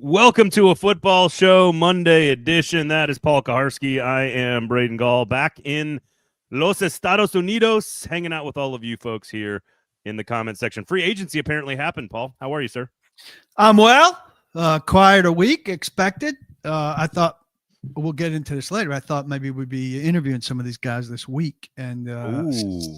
Welcome to a football show Monday edition. That is Paul Kuharsky. I am Braden Gall, back in Los Estados Unidos, hanging out with all of you folks here in the comment section. Free agency apparently happened, Paul. How are you, sir? I'm well. Quieter week expected. I thought we'll get into this later. I thought maybe we'd be interviewing some of these guys this week and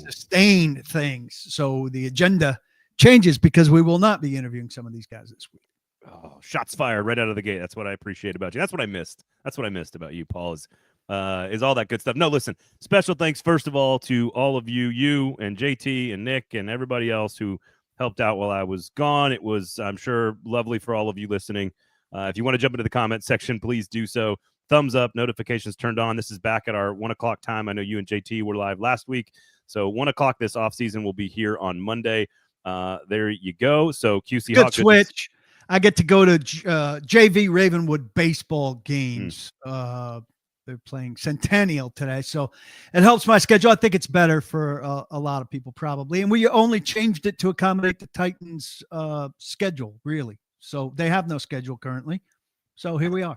sustain things. So the agenda changes because we will not be interviewing some of these guys this week. Oh, shots fired right out of the gate. That's what I appreciate about you. That's what I missed. That's what I missed about you, Paul, is all that good stuff. No, listen, special thanks, first of all, to all of you and JT and Nick and everybody else who helped out while I was gone. It was, I'm sure, lovely for all of you listening. If you want to jump into the comment section, please do so. Thumbs up, notifications turned on. This is back at our 1 o'clock time. I know you and JT were live last week. So 1 o'clock this offseason will be here on Monday. There you go. So QC Good switch. I get to go to JV Ravenwood baseball games. They're playing Centennial today, so it helps my schedule. I think it's better for a lot of people probably. And we only changed it to accommodate the Titans' schedule, really. So they have no schedule currently. So here we are.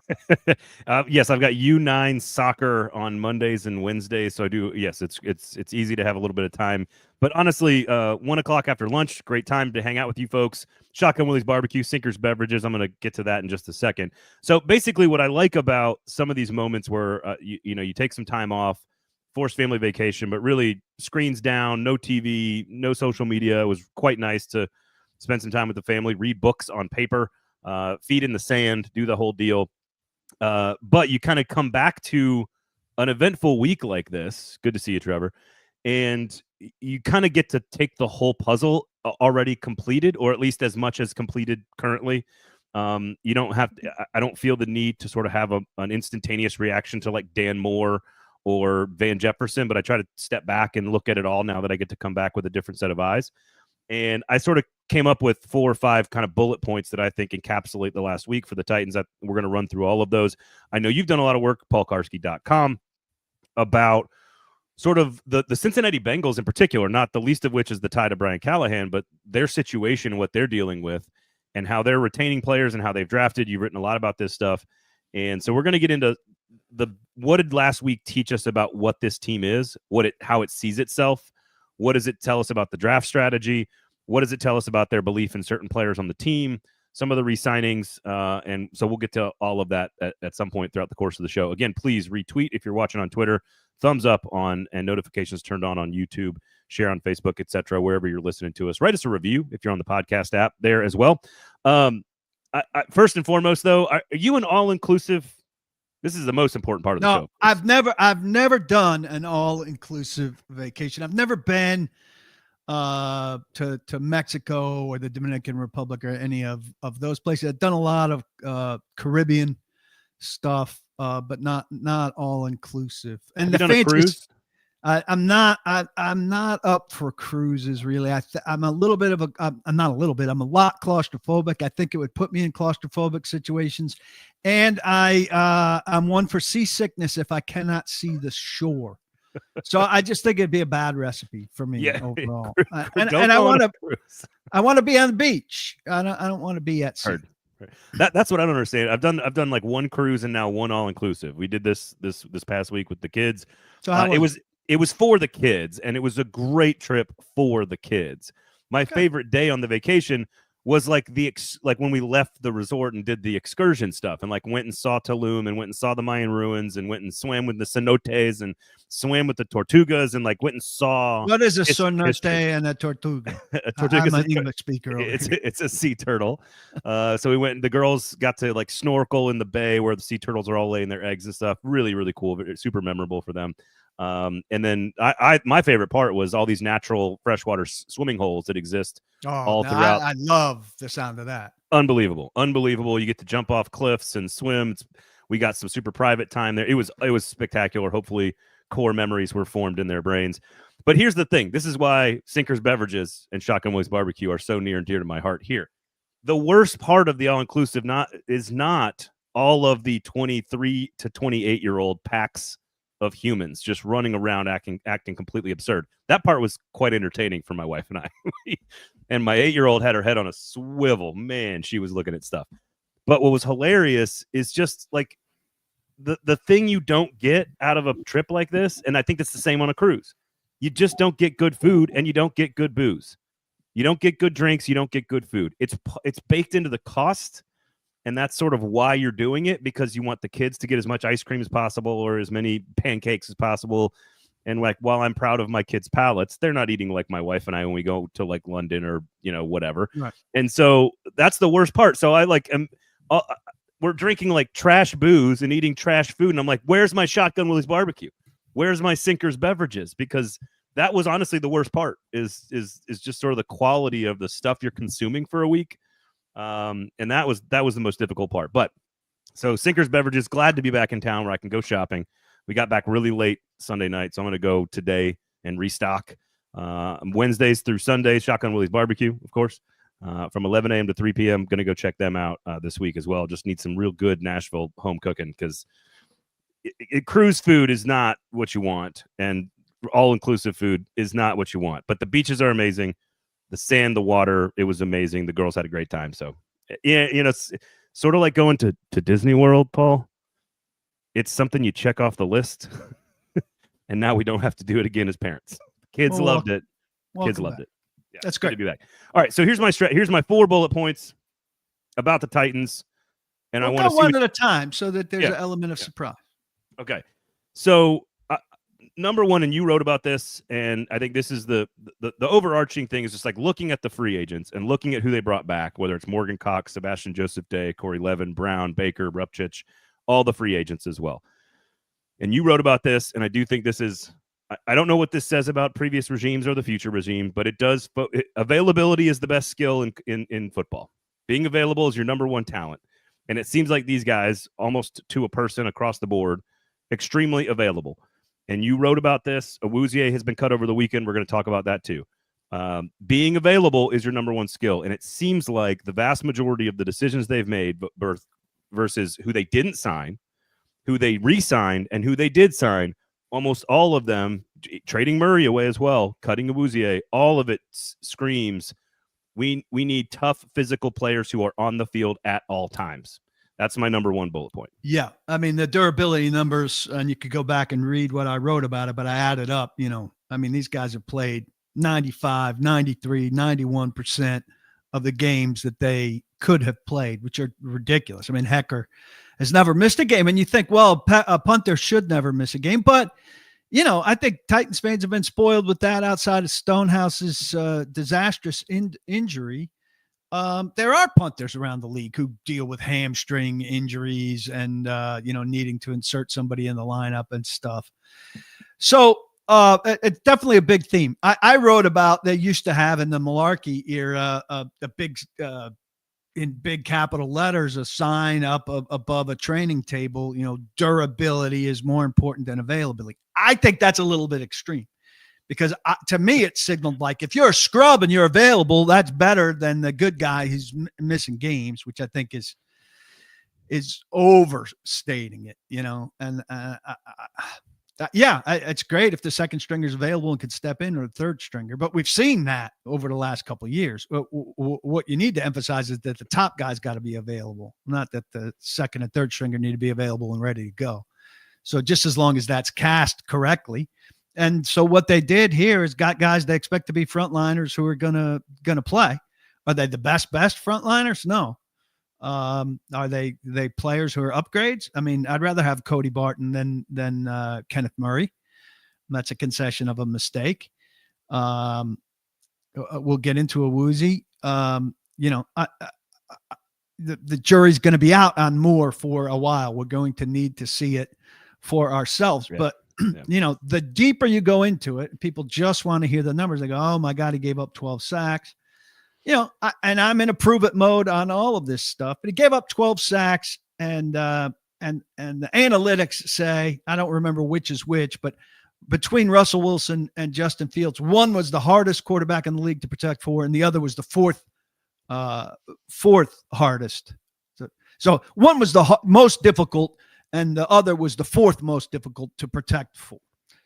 Yes, I've got U9 soccer on Mondays and Wednesdays. So I do. Yes, it's easy to have a little bit of time. But honestly, 1 o'clock after lunch, great time to hang out with you folks. Shotgun Willie's Barbecue, Sinkers Beverages. I'm going to get to that in just a second. So basically, what I like about some of these moments where you take some time off, forced family vacation, but really screens down, no TV, no social media. It was quite nice to spend some time with the family, read books on paper. Feet in the sand, do the whole deal. But you kind of come back to an eventful week like this. Good to see you, Trevor. And you kind of get to take the whole puzzle already completed, or at least as much as completed currently. You don't have to, I don't feel the need to sort of have an instantaneous reaction to like Dan Moore or Van Jefferson, but I try to step back and look at it all now that I get to come back with a different set of eyes. And I sort of came up with 4 or 5 kind of bullet points that I think encapsulate the last week for the Titans. We're going to run through all of those. I know you've done a lot of work, paulkuharsky.com, about sort of the Cincinnati Bengals in particular, not the least of which is the tie to Brian Callahan, but their situation, what they're dealing with, and how they're retaining players and how they've drafted. You've written a lot about this stuff. And so we're going to get into what did last week teach us about what this team is, how it sees itself. What does it tell us about the draft strategy? What does it tell us about their belief in certain players on the team? Some of the re-signings, and so we'll get to all of that at some point throughout the course of the show. Again, please retweet if you're watching on Twitter, thumbs up on, and notifications turned on YouTube, share on Facebook, etc., wherever you're listening to us. Write us a review if you're on the podcast app there as well. First and foremost, though, are you an all-inclusive? This is the most important part of the show. I've never done an all-inclusive vacation. I've never been to Mexico or the Dominican Republic or any of those places. I've done a lot of Caribbean stuff, but not all inclusive. And have you done a cruise? I'm not up for cruises really. I'm a little bit of I'm not a little bit. I'm a lot claustrophobic. I think it would put me in claustrophobic situations, and I'm one for seasickness if I cannot see the shore. So I just think it'd be a bad recipe for me overall. And I want to be on the beach. I don't want to be at sea. That's what I don't understand. I've done like one cruise and now one all inclusive. We did this past week with the kids. So it was for the kids, and it was a great trip for the kids. My favorite day on the vacation was like when we left the resort and did the excursion stuff and like went and saw Tulum and went and saw the Mayan ruins and went and swam with the cenotes and swam with the tortugas and like went and saw. What is a cenote and a tortuga? I'm an English speaker. It's a sea turtle. So we went and the girls got to like snorkel in the bay where the sea turtles are all laying their eggs and stuff. Really, really cool. Super memorable for them. And then my favorite part was all these natural freshwater swimming holes that exist all throughout. I love the sound of that. Unbelievable. You get to jump off cliffs and swim. We got some super private time there. It was spectacular. Hopefully core memories were formed in their brains. But here's the thing. This is why Sinkers Beverages and Shotgun Willie's Barbecue are so near and dear to my heart here. The worst part of the all-inclusive is not all of the 23 to 28-year-old packs of humans just running around acting completely absurd. That part was quite entertaining for my wife and I. And my 8-year-old had her head on a swivel. Man, she was looking at stuff. But what was hilarious is just like the thing you don't get out of a trip like this, and I think that's the same on a cruise. You just don't get good food and you don't get good booze. You don't get good drinks, you don't get good food. It's baked into the cost, and that's sort of why you're doing it, because you want the kids to get as much ice cream as possible or as many pancakes as possible. And like, while I'm proud of my kids' palates, they're not eating like my wife and I when we go to like London or, you know, whatever. Right. And so that's the worst part. So I like we're drinking like trash booze and eating trash food, and I'm like, where's my Shotgun Willie's barbecue? Where's my Sinkers beverages? Because that was honestly the worst part. Is just sort of the quality of the stuff you're consuming for a week. And that was the most difficult part. But so Sinkers beverages, glad to be back in town where I can go shopping. We got back really late Sunday night, so I'm going to go today and restock Wednesdays through Sundays. Shotgun Willie's barbecue, of course, from 11 a.m. to 3 p.m. Going to go check them out this week as well. Just need some real good Nashville home cooking, because cruise food is not what you want, and all-inclusive food is not what you want. But the beaches are amazing. The sand, the water, it was amazing. The girls had a great time. So, yeah, you know, it's sort of like going to Disney World, Paul. It's something you check off the list, and now we don't have to do it again as parents. Kids loved it. Kids loved it. Yeah, that's great. To be back. All right, so here's my 4 bullet points about the Titans, and I want to see one at a time so that there's an element of surprise. Okay, so number one, and you wrote about this, and I think this is the overarching thing, is just like looking at the free agents and looking at who they brought back, whether it's Morgan Cox, Sebastian Joseph Day, Corey Levin, Brown, Baker, Rupchich, all the free agents as well. And you wrote about this, and I do think this is, I don't know what this says about previous regimes or the future regime, but it does. Availability is the best skill in football. Being available is your number one talent. And it seems like these guys, almost to a person across the board, extremely available. And you wrote about this. Awuzie has been cut over the weekend. We're going to talk about that too. Being available is your number one skill. And it seems like the vast majority of the decisions they've made versus who they didn't sign, who they re-signed, and who they did sign, almost all of them, trading Murray away as well, cutting Awuzie, all of it screams, we need tough physical players who are on the field at all times. That's my number one bullet point. Yeah. I mean, the durability numbers, and you could go back and read what I wrote about it, but I added up, you know, I mean, these guys have played 95, 93, 91% of the games that they could have played, which are ridiculous. I mean, Hecker has never missed a game, and you think, well, a punter should never miss a game, but you know, I think Titans fans have been spoiled with that. Outside of Stonehouse's disastrous injury, there are punters around the league who deal with hamstring injuries and you know, needing to insert somebody in the lineup and stuff. So it's definitely a big theme. I wrote about, they used to have in the Malarkey era a big in big capital letters, a sign up above a training table, you know, durability is more important than availability. I think that's a little bit extreme, because to me, it signaled like, if you're a scrub and you're available, that's better than the good guy who's missing games, which I think is overstating it, you know. And it's great if the second stringer is available and can step in, or the third stringer, but we've seen that over the last couple of years. What you need to emphasize is that the top guy's got to be available, not that the second and third stringer need to be available and ready to go. So just as long as that's cast correctly. And so what they did here is got guys they expect to be frontliners who are gonna play. Are they the best frontliners? No. Are they players who are upgrades? I mean, I'd rather have Cody Barton than Kenneth Murray. That's a concession of a mistake. We'll get into Awuzie. You know, the jury's going to be out on Moore for a while. We're going to need to see it for ourselves. Yeah. But you know, the deeper you go into it, people just want to hear the numbers. They go, "Oh my God, he gave up 12 sacks." You know, I'm in a prove it mode on all of this stuff, but he gave up 12 sacks, and the analytics say, I don't remember which is which, but between Russell Wilson and Justin Fields, one was the hardest quarterback in the league to protect for, and the other was the fourth hardest. So one was the most difficult, and the other was the fourth most difficult to protect for.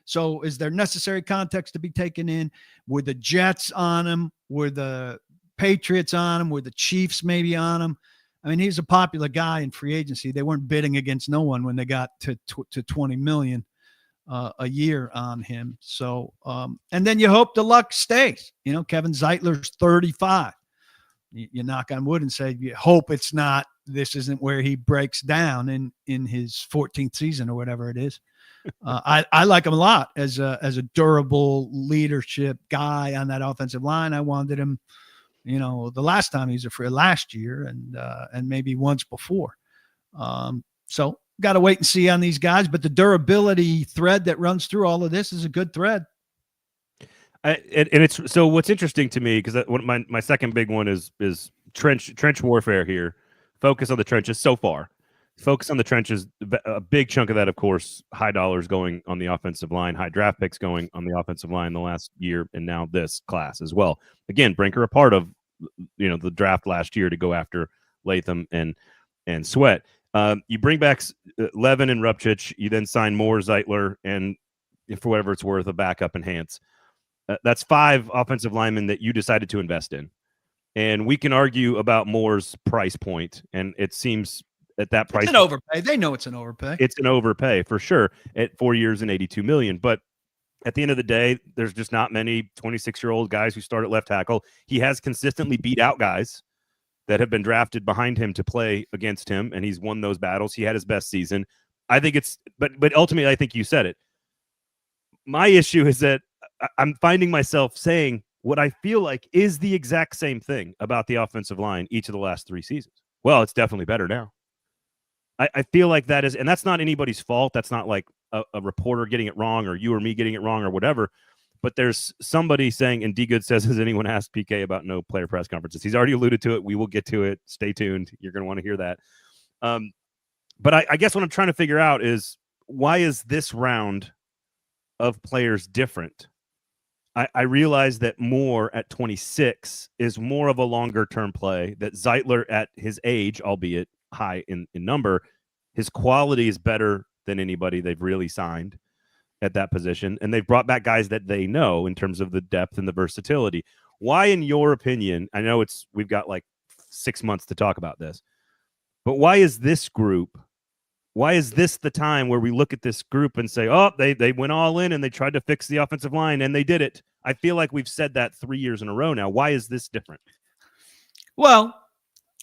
So is there necessary context to be taken in? Were the Jets on him? Were the Patriots on him? Were the Chiefs maybe on him? I mean, he's a popular guy in free agency. They weren't bidding against no one when they got to 20 million a year on him. So, and then you hope the luck stays. You know, Kevin Zietler's 35. You knock on wood and say, you hope this isn't where he breaks down in his 14th season or whatever it is. I like him a lot as a durable leadership guy on that offensive line. I wanted him, you know, the last time he was a free last year and maybe once before. So got to wait and see on these guys, but the durability thread that runs through all of this is a good thread. And it's so what's interesting to me, because my second big one is trench warfare here. Focus on the trenches so far. Focus on the trenches. A big chunk of that, of course, high dollars going on the offensive line, high draft picks going on the offensive line the last year, and now this class as well. Again, Brinker a part of, you know, the draft last year to go after Latham and Sweat. You bring back Levin and Rupchich. You then sign Moore, Zietler, and for whatever it's worth, a backup in Hance. That's 5 offensive linemen that you decided to invest in. And we can argue about Moore's price point, and it seems at that price, it's an overpay. They know it's an overpay. It's an overpay for sure at 4 years and $82 million. But at the end of the day, there's just not many 26-year-old guys who start at left tackle. He has consistently beat out guys that have been drafted behind him to play against him, and he's won those battles. He had his best season. I think it's, but ultimately, I think you said it. My issue is that I'm finding myself saying what I feel like is the exact same thing about the offensive line each of the last 3 seasons. Well, it's definitely better now. I feel like that is, and that's not anybody's fault. That's not like a reporter getting it wrong or you or me getting it wrong or whatever. But there's somebody saying, and D. Good says, has anyone asked PK about no player press conferences? He's already alluded to it. We will get to it. Stay tuned. You're going to want to hear that. But I guess what I'm trying to figure out is, why is this round of players different? I realize that Moore at 26 is more of a longer-term play, that Zietler at his age, albeit high in number, his quality is better than anybody they've really signed at that position, and they've brought back guys that they know in terms of the depth and the versatility. Why, in your opinion, I know we've got like 6 months to talk about this, but why is this the time where we look at this group and say, oh, they went all in and they tried to fix the offensive line and they did it? I feel like we've said that 3 years in a row now. Why is this different? Well,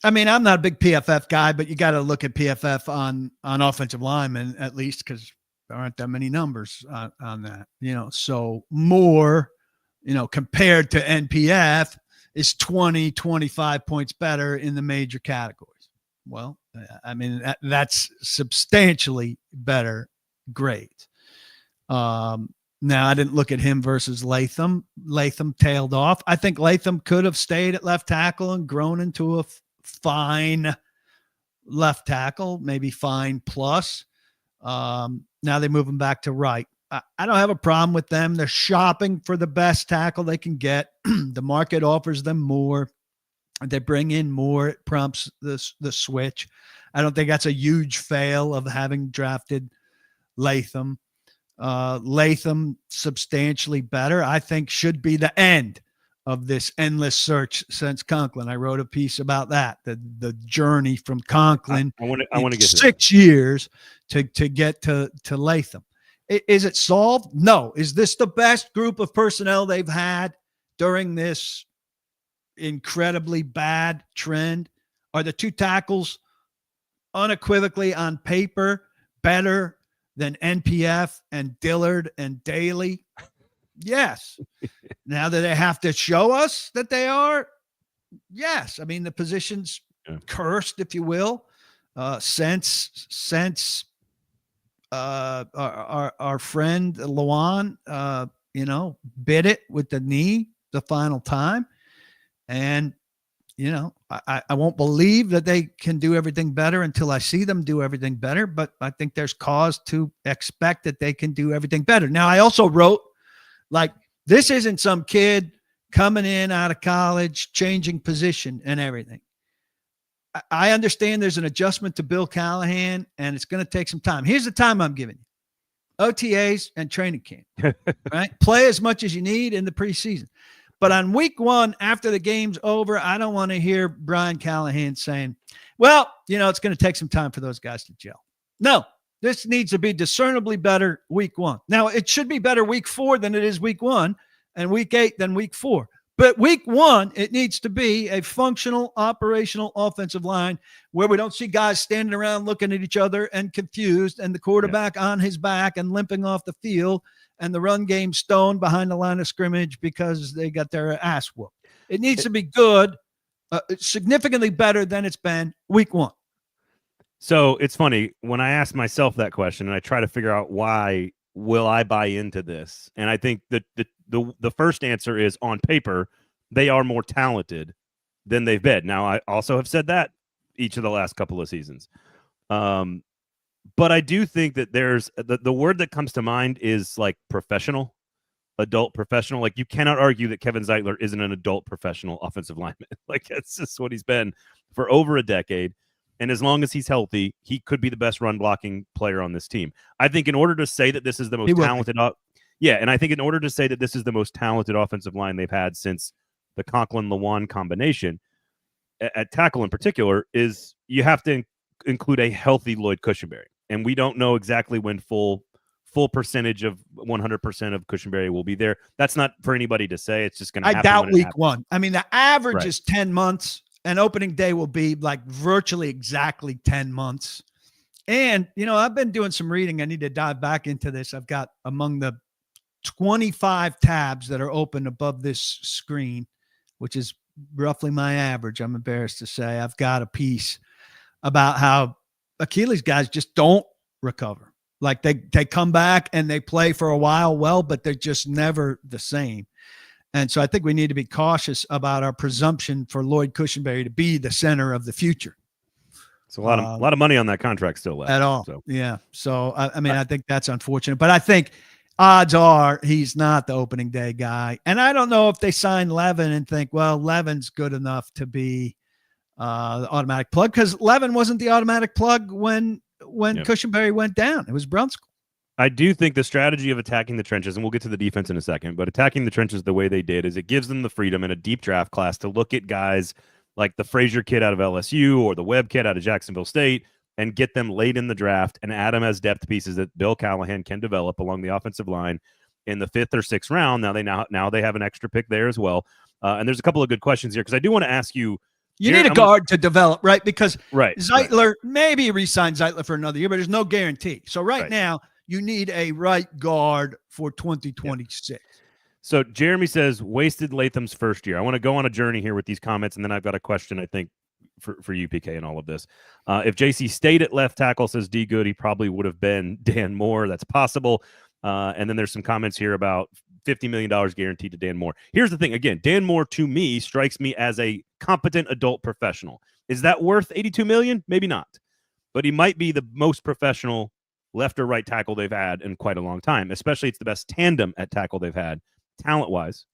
I mean, I'm not a big PFF guy, but you got to look at PFF on offensive linemen, at least, because there aren't that many numbers on that, you know. So Moore, you know, compared to NPF, is 20, 25 points better in the major categories. Well, I mean, that's substantially better grade. Now, I didn't look at him versus Latham. Latham tailed off. I think Latham could have stayed at left tackle and grown into a fine left tackle, maybe fine plus. Now they move him back to right. I don't have a problem with them. They're shopping for the best tackle they can get. The market offers them more. They bring in more. It prompts the switch. I don't think that's a huge fail of having drafted Latham. Latham substantially better, I think, should be the end of this endless search since Conklin. I wrote a piece about that, the journey from Conklin. I want to get 6 years to get to Latham. Is it solved? No. Is this the best group of personnel they've had during this incredibly bad trend? Are the 2 tackles unequivocally on paper better than NPF and Dillard and Daly? Yes. Now that they have to show us that they are, yes. I mean, the position's cursed, if you will, since our friend Lawan, you know, bit it with the knee the final time. And, you know, I won't believe that they can do everything better until I see them do everything better, but I think there's cause to expect that they can do everything better. Now, I also wrote, like, this isn't some kid coming in out of college, changing position and everything. I understand there's an adjustment to Bill Callahan, and it's going to take some time. Here's the time I'm giving you. OTAs and training camp, right? Play as much as you need in the preseason. But on week one, after the game's over, I don't want to hear Brian Callahan saying, well, it's going to take some time for those guys to gel. No, this needs to be discernibly better week one. Now, it should be better week 4 than it is week 1, and week 8 than week 4. But week 1, it needs to be a functional, operational offensive line where we don't see guys standing around looking at each other and confused, and the quarterback on his back and limping off the field, and the run game stoned behind the line of scrimmage because they got their ass whooped. It needs to be good, significantly better than it's been week 1. So it's funny when I ask myself that question and I try to figure out why will I buy into this, and I think that the first answer is on paper they are more talented than they've been. Now I also have said that each of the last couple of seasons, but I do think that there's the word that comes to mind is like professional, adult professional. Like you cannot argue that Kevin Zietler isn't an adult professional offensive lineman. Like that's just what he's been for over a decade. And as long as he's healthy, he could be the best run blocking player on this team. I think in order to say that this is the most talented, and I think in order to say that this is the most talented offensive line they've had since the Conklin-Lewan combination at tackle in particular, is you have to include a healthy Lloyd Cushenberry. And we don't know exactly when full percentage of 100% of Cushenberry will be there. That's not for anybody to say. It's just going to happen. I doubt week 1. I mean, the average is 10 months. And opening day will be like virtually exactly 10 months. And, I've been doing some reading. I need to dive back into this. I've got among the 25 tabs that are open above this screen, which is roughly my average, I'm embarrassed to say, I've got a piece about how Achilles guys just don't recover. Like they come back and they play for a while well, but they're just never the same. And so I think we need to be cautious about our presumption for Lloyd Cushenberry to be the center of the future. It's a lot of money on that contract still left. At all. So. Yeah. So, I think that's unfortunate. But I think odds are he's not the opening day guy. And I don't know if they sign Levin and think, well, Levin's good enough to be the automatic plug, because Levin wasn't the automatic plug when Cushenberry went down. It was Brunskill. I do think the strategy of attacking the trenches, and we'll get to the defense in a second, but attacking the trenches the way they did is it gives them the freedom in a deep draft class to look at guys like the Frazier kid out of LSU or the Webb kid out of Jacksonville State and get them late in the draft and add them as depth pieces that Bill Callahan can develop along the offensive line in the 5th or 6th round. Now they have an extra pick there as well. And there's a couple of good questions here because I do want to ask you. You need a guard to develop, right? Because Zietler, maybe re-sign Zietler for another year, but there's no guarantee. So right now, you need a right guard for 2026. Yeah. So Jeremy says, wasted Latham's first year. I want to go on a journey here with these comments, and then I've got a question, I think, for you, PK, and all of this. If JC stayed at left tackle, says D. Good, he probably would have been Dan Moore. That's possible. And then there's some comments here about $50 million guaranteed to Dan Moore. Here's the thing. Again, Dan Moore, to me, strikes me as a competent adult professional. Is that worth $82 million? Maybe not. But he might be the most professional left or right tackle they've had in quite a long time. Especially it's the best tandem at tackle they've had, talent-wise,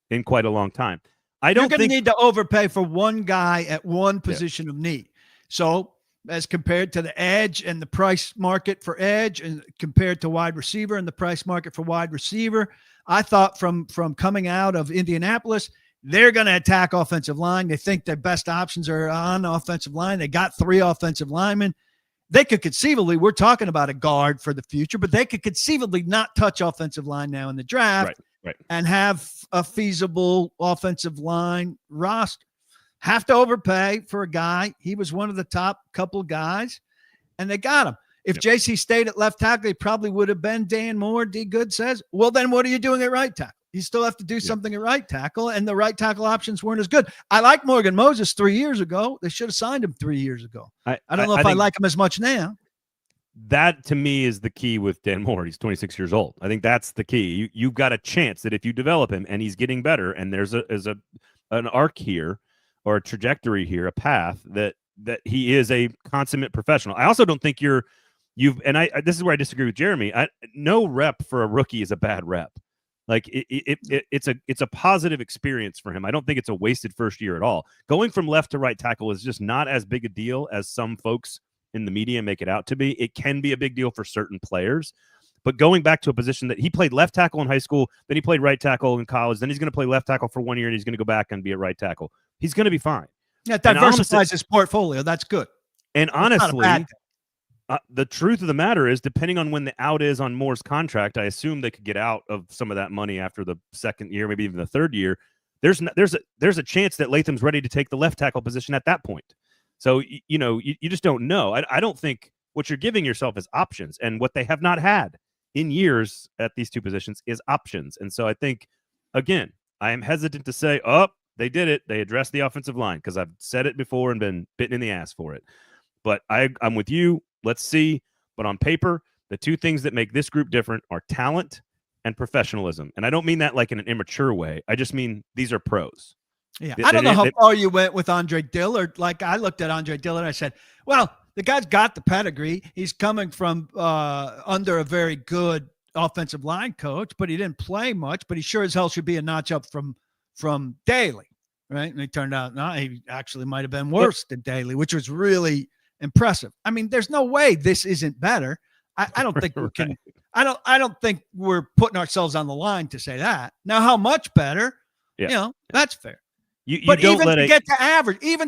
in quite a long time. You're going to need to overpay for one guy at one position of need. So as compared to the edge and the price market for edge and compared to wide receiver and the price market for wide receiver, I thought from coming out of Indianapolis, they're going to attack offensive line. They think their best options are on offensive line. They got 3 offensive linemen. They could conceivably, we're talking about a guard for the future, but they could conceivably not touch offensive line now in the draft and have a feasible offensive line roster. Have to overpay for a guy. He was one of the top couple guys, and they got him. If JC stayed at left tackle, he probably would have been Dan Moore, D. Good says. Well, then what are you doing at right tackle? You still have to do something at right tackle, and the right tackle options weren't as good. I like Morgan Moses 3 years ago. They should have signed him 3 years ago. I don't know if I like him as much now. That, to me, is the key with Dan Moore. He's 26 years old. I think that's the key. You've got a chance that if you develop him and he's getting better, and there's an arc here or a trajectory here, a path that he is a consummate professional. I also don't think this is where I disagree with Jeremy. No rep for a rookie is a bad rep. Like it's a positive experience for him. I don't think it's a wasted first year at all. Going from left to right tackle is just not as big a deal as some folks in the media make it out to be. It can be a big deal for certain players, but going back to a position that he played left tackle in high school, then he played right tackle in college, then he's going to play left tackle for 1 year, and he's going to go back and be a right tackle. He's going to be fine. Yeah, diversifies his portfolio. That's good. And honestly, the truth of the matter is, depending on when the out is on Moore's contract, I assume they could get out of some of that money after the second year, maybe even the third year. There's a chance that Latham's ready to take the left tackle position at that point. So, you just don't know. I don't think what you're giving yourself is options, and what they have not had in years at these two positions is options. And so I think, again, I am hesitant to say, they did it. They addressed the offensive line, because I've said it before and been bitten in the ass for it. But I'm with you. Let's see. But on paper, the two things that make this group different are talent and professionalism. And I don't mean that like in an immature way. I just mean these are pros. Yeah. I don't know how far you went with Andre Dillard. Like, I looked at Andre Dillard and I said, well, the guy's got the pedigree. He's coming from under a very good offensive line coach, but he didn't play much, but he sure as hell should be a notch up from Daly, right? And it turned out, no, he actually might have been worse than Daly, which was really impressive. I mean, there's no way this isn't better. I don't think we can. Right. I don't think we're putting ourselves on the line to say that. Now, how much better? Yeah. That's fair. But even to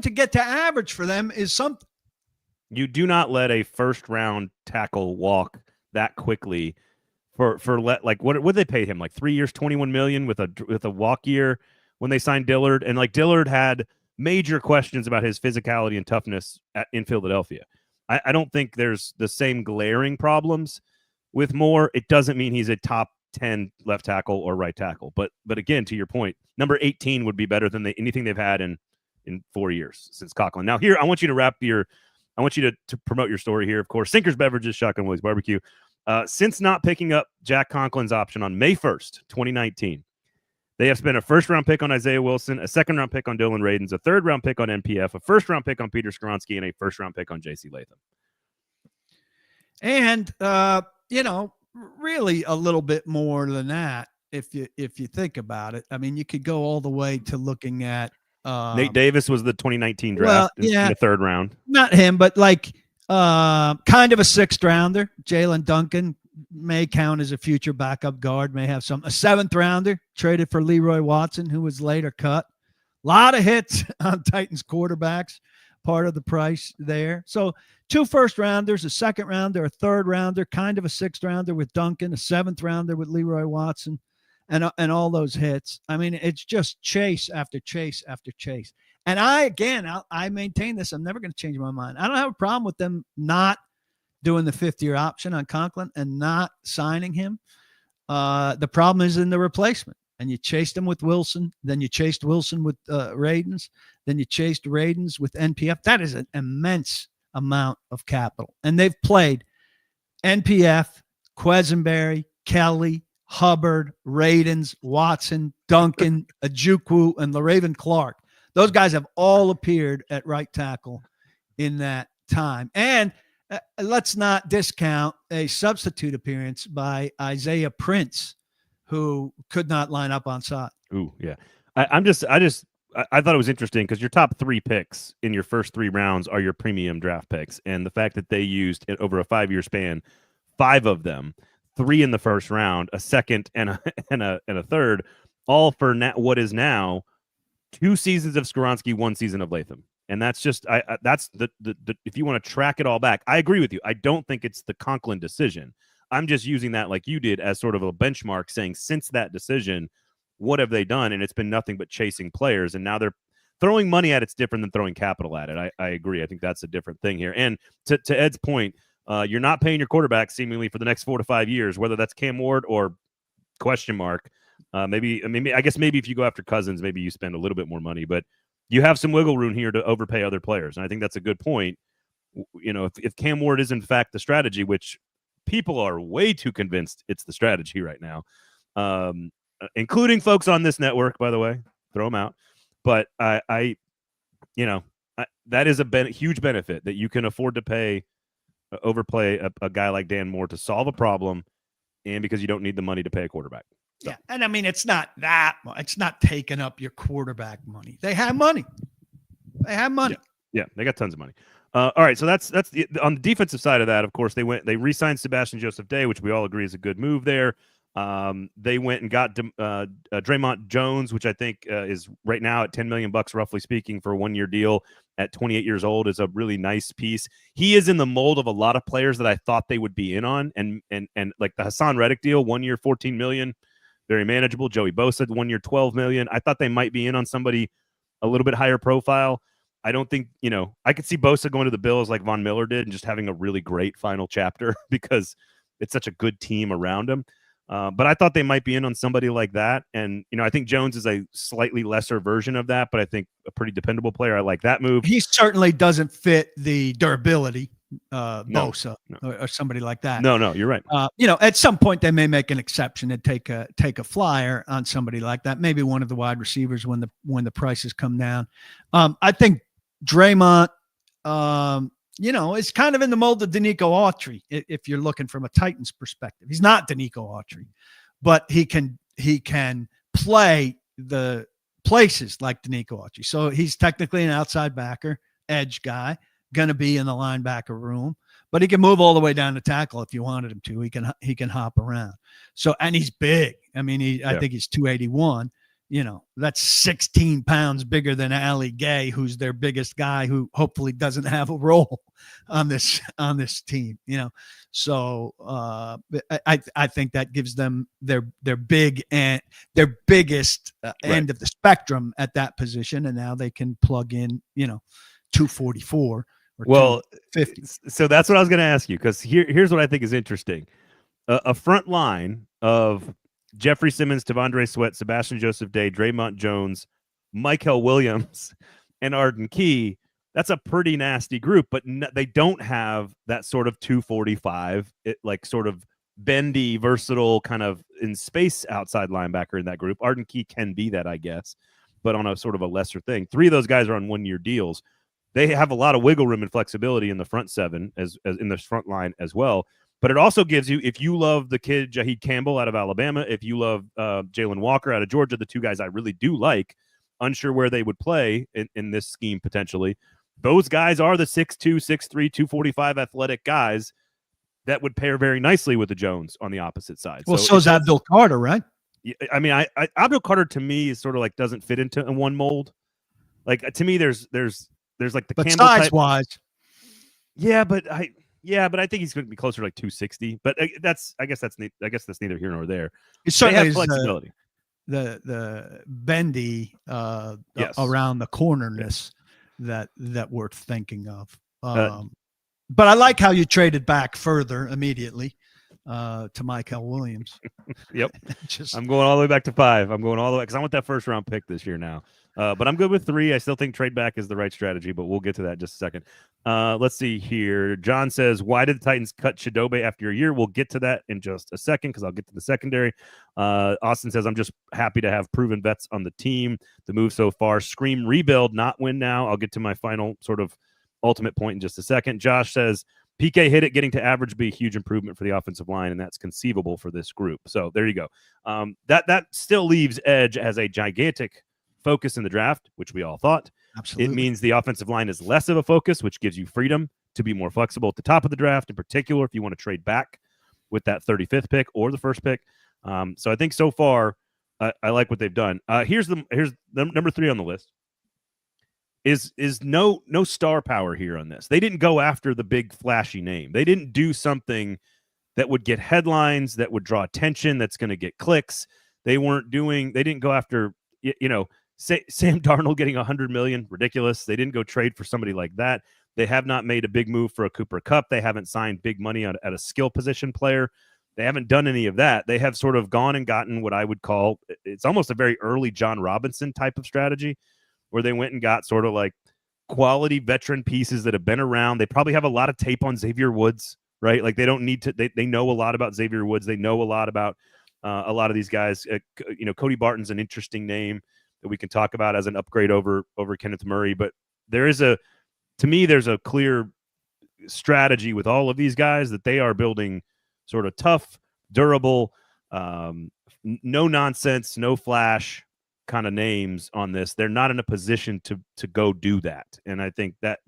get to average for them is something. You do not let a first round tackle walk that quickly for what would they pay him, like 3 years, $21 million with a walk year when they signed Dillard, and like Dillard had major questions about his physicality and toughness in Philadelphia. I don't think there's the same glaring problems with Moore. It doesn't mean he's a top 10 left tackle or right tackle. But again, to your point, number 18 would be better than anything they've had in 4 years since Coughlin. Now here, I want you to promote your story here. Of course, Sinkers Beverages, Shotgun Willie's Barbecue. Since not picking up Jack Conklin's option on May 1st, 2019, they have spent a first-round pick on Isaiah Wilson, a second-round pick on Dylan Radins, a third-round pick on NPF, a first-round pick on Peter Skoronski, and a first-round pick on JC Latham. And, really a little bit more than that if you think about it. I mean, you could go all the way to looking at Nate Davis was the 2019 draft in the third round. Not him, but like kind of a sixth rounder. Jalen Duncan may count as a future backup guard, may have a seventh rounder traded for Leroy Watson, who was later cut. A lot of hits on Titans quarterbacks, part of the price there. So 2 first rounders, a second rounder, a third rounder, kind of a sixth rounder with Duncan, a seventh rounder with Leroy Watson, and all those hits. I mean, it's just chase after chase after chase. And I maintain this. I'm never going to change my mind. I don't have a problem with them not doing the 5th-year option on Conklin and not signing him. The problem is in the replacement. And you chased him with Wilson. Then you chased Wilson with Radins. Then you chased Radins with NPF. That is an immense amount of capital. And they've played NPF, Quesenberry, Kelly, Hubbard, Radins, Watson, Duncan, Ojukwu, and LaRaven Clark. Those guys have all appeared at right tackle in that time. And let's not discount a substitute appearance by Isaiah Prince, who could not line up on side. Ooh, yeah. I thought it was interesting because your top 3 picks in your first 3 rounds are your premium draft picks. And the fact that they used it over a 5-year span, 5 of them, 3 in the first round, a second and a third, all for what is now 2 seasons of Skoronski, 1 season of Latham. And that's just that's the if you want to track it all back, I agree with you. I don't think it's the Conklin decision. I'm just using that like you did as sort of a benchmark, saying since that decision, what have they done? And it's been nothing but chasing players. And now they're throwing money at it's different than throwing capital at it. I agree. I think that's a different thing here. And to Ed's point, you're not paying your quarterback seemingly for the next 4 to 5 years, whether that's Cam Ward or question mark. Maybe if you go after Cousins, maybe you spend a little bit more money, but you have some wiggle room here to overpay other players. And I think that's a good point. If Cam Ward is in fact the strategy, which people are way too convinced it's the strategy right now, including folks on this network, by the way, throw them out. But that is a huge benefit that you can afford to overplay a guy like Dan Moore to solve a problem, and because you don't need the money to pay a quarterback. So. Yeah, and I mean, it's not that much. It's not taking up your quarterback money. They have money. Yeah, they got tons of money. All right, so that's on the defensive side of that. Of course, they re-signed Sebastian Joseph Day, which we all agree is a good move there. They went and got Draymond Jones, which I think is right now at $10 million, roughly speaking, for a 1-year deal at 28 years old, is a really nice piece. He is in the mold of a lot of players that I thought they would be in on, and like the Hassan Reddick deal, 1 year, $14 million, very manageable. Joey Bosa, 1 year, $12 million. I thought they might be in on somebody a little bit higher profile. I don't think, I could see Bosa going to the Bills like Von Miller did and just having a really great final chapter because it's such a good team around him. But I thought they might be in on somebody like that. And, I think Jones is a slightly lesser version of that, but I think a pretty dependable player. I like that move. He certainly doesn't fit the durability, Bosa or somebody like that. No, you're right. At some point they may make an exception and take a flyer on somebody like that. Maybe one of the wide receivers when the prices come down. I think Draymond, is kind of in the mold of Danico Autry. If you're looking from a Titans perspective, he's not Danico Autry, but he can play the places like Danico Autry. So he's technically an outside backer, edge guy, going to be in the linebacker room, but he can move all the way down to tackle if you wanted him to. He can hop around. So, and he's big. I mean, I think he's 281. That's 16 pounds bigger than Ali Gay, who's their biggest guy, who hopefully doesn't have a role on this team. So I think that gives them their big and their biggest end of the spectrum at that position, and now they can plug in 244 or 250. So that's what I was going to ask you, because here's what I think is interesting: a front line of Jeffrey Simmons, Tavondre Sweat, Sebastian Joseph Day, Draymond Jones, Michael Williams, and Arden Key. That's a pretty nasty group, but they don't have that sort of 245, like sort of bendy, versatile kind of in space outside linebacker in that group. Arden Key can be that, I guess, but on a sort of a lesser thing. 3 of those guys are on 1-year deals. They have a lot of wiggle room and flexibility in the front 7 as in the front line as well. But it also gives you, if you love the kid Jaheed Campbell out of Alabama, if you love Jalen Walker out of Georgia, the 2 guys I really do like, unsure where they would play in this scheme potentially. Those guys are the 6'2", 6'3", 245 athletic guys that would pair very nicely with the Jones on the opposite side. Well, so is Abdul Carter, right? I mean, Abdul Carter to me is sort of like doesn't fit into one mold. Like to me, there's like the Campbell size type. Wise. Yeah, but I think he's going to be closer to like 260. But I guess that's neither here nor there. It certainly has flexibility. The bendy around the cornerness that we're thinking of. But I like how you traded back further immediately to Michael Williams. Yep. I'm going all the way back to 5. I'm going all the way because I want that first round pick this year now. But I'm good with 3. I still think trade back is the right strategy, but we'll get to that in just a second. Let's see here. John says, why did the Titans cut Chidobe after a year? We'll get to that in just a second because I'll get to the secondary. Austin says, I'm just happy to have proven vets on the team. The move so far, scream rebuild, not win now. I'll get to my final sort of ultimate point in just a second. Josh says, PK hit it, getting to average be a huge improvement for the offensive line, and that's conceivable for this group. So there you go. That still leaves edge as a gigantic focus in the draft, which we all thought. Absolutely. It means the offensive line is less of a focus, which gives you freedom to be more flexible at the top of the draft, in particular if you want to trade back with that 35th pick or the first pick. So I think so far I like what they've done. Here's the number 3 on the list. Is no star power here on this. They didn't go after the big flashy name. They didn't do something that would get headlines, that would draw attention, that's going to get clicks. They didn't go after, Sam Darnold getting $100 million, ridiculous. They didn't go trade for somebody like that. They have not made a big move for a Cooper Kupp. They haven't signed big money at a skill position player. They haven't done any of that. They have sort of gone and gotten what I would call, it's almost a very early John Robinson type of strategy, where they went and got sort of like quality veteran pieces that have been around. They probably have a lot of tape on Xavier Woods, right? Like they don't need to, they know a lot about Xavier Woods. They know a lot about a lot of these guys. Cody Barton's an interesting name that we can talk about as an upgrade over Kenneth Murray. But there's a clear strategy with all of these guys that they are building sort of tough, durable, no nonsense, no flash kind of names on this. They're not in a position to go do that. And I think that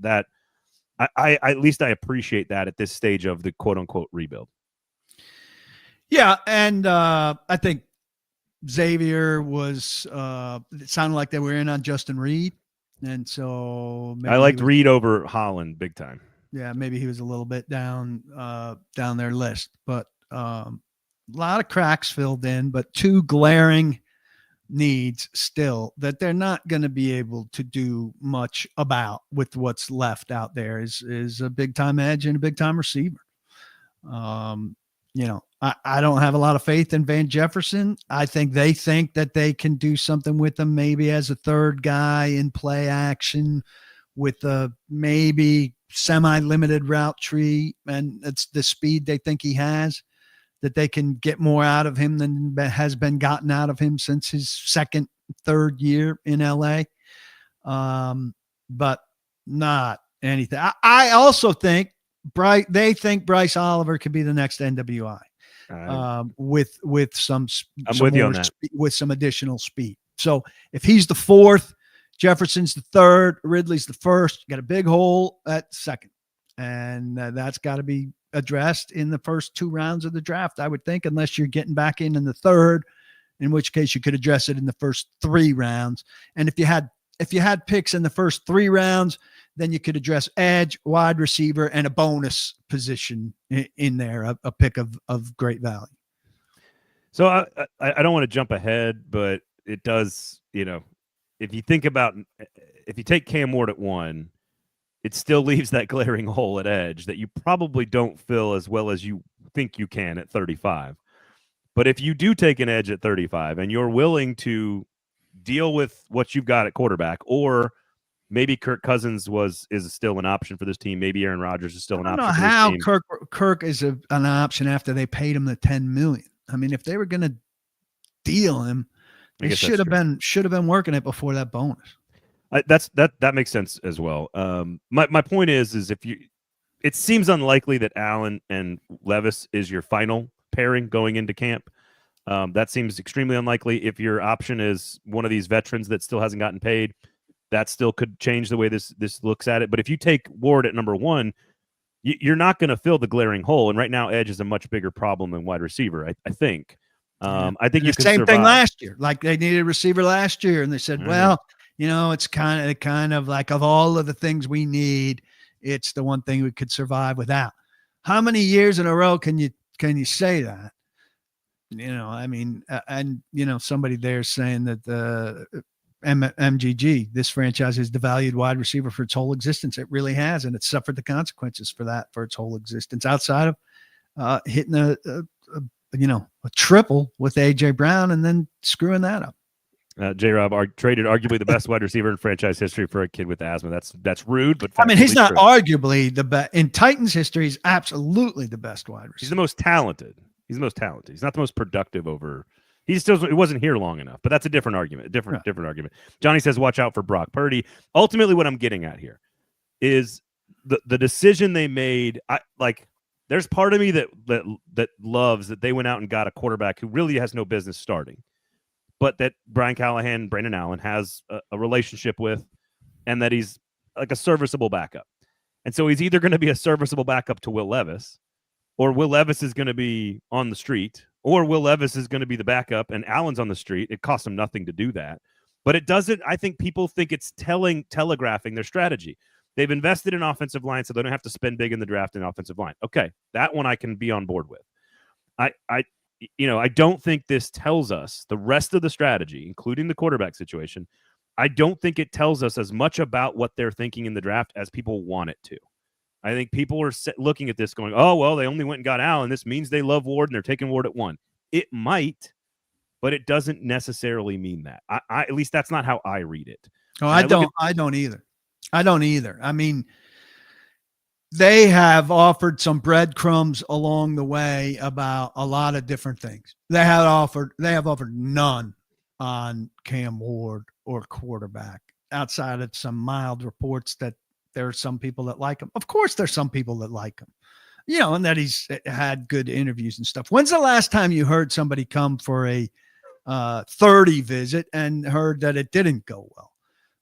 I at least I appreciate that at this stage of the quote unquote rebuild. Yeah, and I think Xavier was it sounded like they were in on Justin Reed, and so maybe I liked Reed over Holland big time. Yeah, maybe he was a little bit down their list, but a lot of cracks filled in, but two glaring needs still that they're not going to be able to do much about with what's left out there is a big time edge and a big time receiver. I don't have a lot of faith in Van Jefferson. I think they think that they can do something with him, maybe as a third guy in play action with a maybe semi-limited route tree, and it's the speed they think he has, that they can get more out of him than has been gotten out of him since his third year in LA. But not anything. I also think they think Bryce Oliver could be the next NWI with some additional speed. So if he's the fourth, Jefferson's the third, Ridley's the first, you got a big hole at second. And that's got to be addressed in the first 2 rounds of the draft, I would think, unless you're getting back in the third, in which case you could address it in the first 3 rounds. And if you had picks in the first 3 rounds, then you could address edge, wide receiver, and a bonus position in there, a pick of great value. So I don't want to jump ahead, but it does, if you think about, if you take Cam Ward at 1, it still leaves that glaring hole at edge that you probably don't fill as well as you think you can at 35. But if you do take an edge at 35 and you're willing to deal with what you've got at quarterback, or maybe Kirk Cousins is still an option for this team, maybe Aaron Rodgers is still an option. I don't know how Kirk is an option after they paid him the $10 million. I mean, if they were going to deal him, they should have been working it before that bonus. That makes sense as well. My point is it seems unlikely that Allen and Levis is your final pairing going into camp. That seems extremely unlikely. If your option is one of these veterans that still hasn't gotten paid, that still could change the way this looks at it. But if you take Ward at number 1, you're not going to fill the glaring hole. And right now, edge is a much bigger problem than wide receiver, I think. I think you can same survive. Thing last year. Like they needed a receiver last year, and they said, well, it's kind of like of all of the things we need, it's the one thing we could survive without. How many years in a row can you say that? I mean, and somebody there saying that the MGG, this franchise has devalued wide receiver for its whole existence. It really has, and it's suffered the consequences for that for its whole existence. Outside of hitting a triple with AJ Brown and then screwing that up. J-Rob traded arguably the best wide receiver in franchise history for a kid with asthma. That's rude, but I mean, he's not arguably the best in Titans history. He's absolutely the best wide receiver. He's the most talented. He's not the most productive over. It wasn't here long enough, but that's a different argument. Different argument. Johnny says, watch out for Brock Purdy. Ultimately, what I'm getting at here is the decision they made. There's part of me that loves that they went out and got a quarterback who really has no business starting, but that Brian Callahan, Brandon Allen has a relationship with, and that he's like a serviceable backup. And so he's either going to be a serviceable backup to Will Levis, or Will Levis is going to be on the street, or Will Levis is going to be the backup and Allen's on the street. It costs them nothing to do that. But it doesn't, I think people think it's telegraphing their strategy. They've invested in offensive line, so they don't have to spend big in the draft in offensive line. Okay, that one I can be on board with. I don't think this tells us the rest of the strategy, including the quarterback situation. I don't think it tells us as much about what they're thinking in the draft as people want it to. I think people are looking at this going, oh, well, they only went and got Allen. This means they love Ward and they're taking Ward at 1. It might, but it doesn't necessarily mean that. At least that's not how I read it. Oh, I don't either. I mean, they have offered some breadcrumbs along the way about a lot of different things. They have offered none on Cam Ward or quarterback outside of some mild reports that there are some people that like him. Of course, there's some people that like him, and that he's had good interviews and stuff. When's the last time you heard somebody come for a 30 visit and heard that it didn't go well?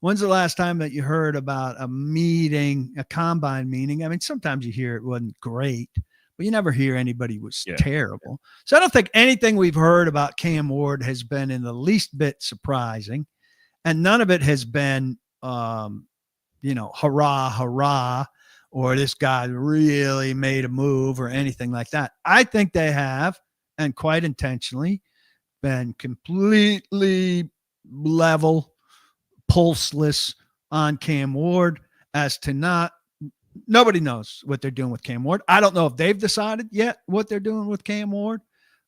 When's the last time that you heard about a meeting, a combine meeting? I mean, sometimes you hear it wasn't great, but you never hear anybody was terrible. So I don't think anything we've heard about Cam Ward has been in the least bit surprising. And none of it has been, hurrah, hurrah, or this guy really made a move or anything like that. I think they have, and quite intentionally, been completely level, pulseless on Cam Ward as to nobody knows what they're doing with Cam Ward. I don't know if they've decided yet what they're doing with Cam Ward,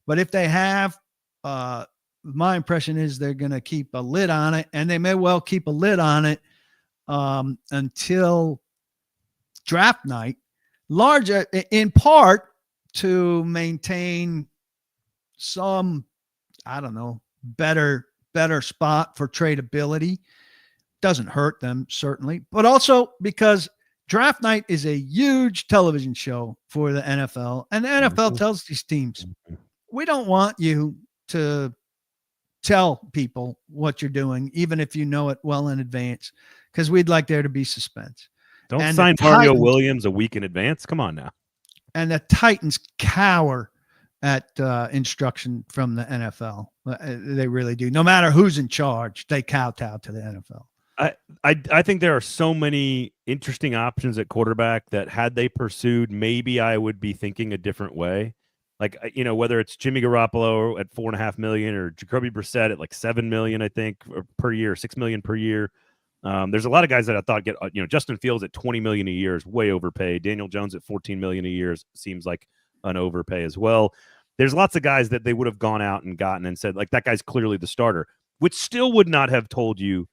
but if they have, my impression is they're going to keep a lid on it, and they may well keep a lid on it until draft night, larger in part to maintain some, I don't know, better spot for tradability. Doesn't hurt them, certainly, but also because draft night is a huge television show for the NFL, and the NFL tells these teams, we don't want you to tell people what you're doing, even if you know it well in advance, because we'd like there to be suspense. Don't sign Mario Williams a week in advance. Come on now. And the Titans cower at instruction from the NFL. They really do. No matter who's in charge, they kowtow to the NFL. I think there are so many interesting options at quarterback that had they pursued, maybe I would be thinking a different way. Like, whether it's Jimmy Garoppolo at $4.5 million or Jacoby Brissett at like $7 million, I think, per year, $6 million per year. There's a lot of guys that I thought get, Justin Fields at $20 million a year is way overpaid. Daniel Jones at $14 million a year seems like an overpay as well. There's lots of guys that they would have gone out and gotten and said, like, that guy's clearly the starter, which still would not have told you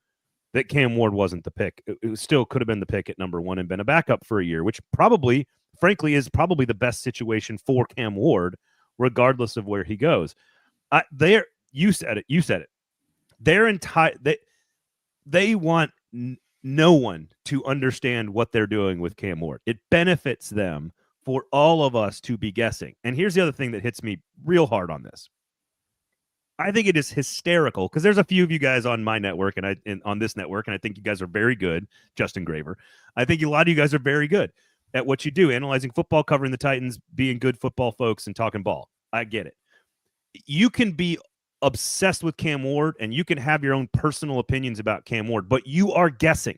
that Cam Ward wasn't the pick. It still could have been the pick at number one and been a backup for a year, which probably, frankly, is probably the best situation for Cam Ward, regardless of where he goes. You said it. Their entire they want no one to understand what they're doing with Cam Ward. It benefits them for all of us to be guessing. And here's the other thing that hits me real hard on this. I think it is hysterical because there's a few of you guys on my network and on this network, and I think you guys are very good. Justin Graver, I think a lot of you guys are very good at what you do, analyzing football, covering the Titans, being good football folks, and talking ball. I get it. You can be obsessed with Cam Ward, and you can have your own personal opinions about Cam Ward, but you are guessing.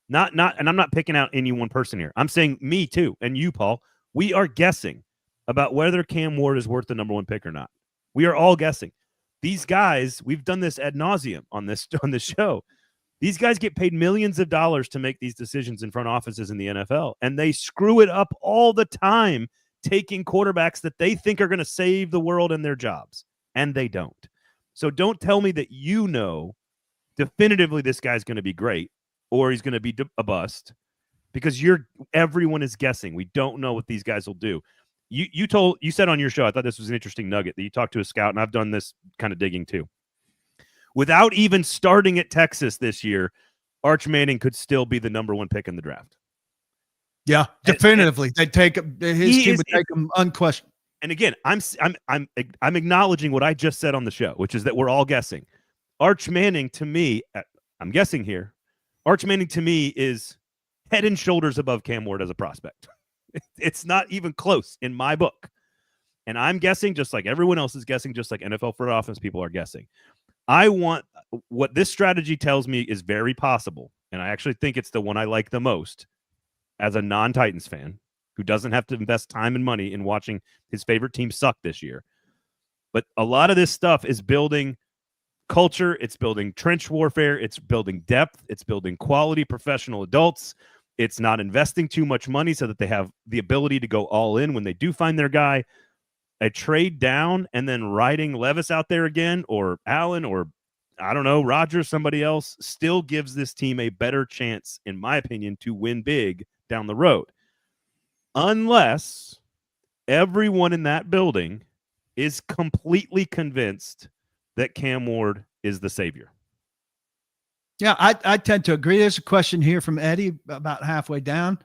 And I'm not picking out any one person here. I'm saying me too, and you, Paul. We are guessing about whether Cam Ward is worth the number one pick or not. We are all guessing. These guys, we've done this ad nauseum on this show. These guys get paid millions of dollars to make these decisions in front offices in the NFL, and they screw it up all the time, taking quarterbacks that they think are going to save the world and their jobs, and they don't. So don't tell me that definitively this guy's going to be great or he's going to be a bust, because everyone is guessing. We don't know what these guys will do. You said on your show, I thought this was an interesting nugget, that you talked to a scout, and I've done this kind of digging too. Without even starting at Texas this year, Arch Manning could still be the number one pick in the draft. Yeah, definitively. They'd take him. His team would take him unquestioned. And again, I'm acknowledging what I just said on the show, which is that we're all guessing. Arch Manning, to me, I'm guessing here, Arch Manning to me is head and shoulders above Cam Ward as a prospect. It's not even close in my book. And I'm guessing just like everyone else is guessing, just like NFL front office people are guessing. What this strategy tells me is very possible, and I actually think it's the one I like the most as a non-Titans fan who doesn't have to invest time and money in watching his favorite team suck this year. But a lot of this stuff is building culture. It's building trench warfare. It's building depth. It's building quality professional adults. It's not investing too much money so that they have the ability to go all in when they do find their guy. A trade down and then riding Levis out there again, or Allen, or I don't know, Rodgers, somebody else, still gives this team a better chance, in my opinion, to win big down the road. Unless everyone in that building is completely convinced that Cam Ward is the savior. Yeah, I tend to agree. There's a question here from Eddie about halfway down.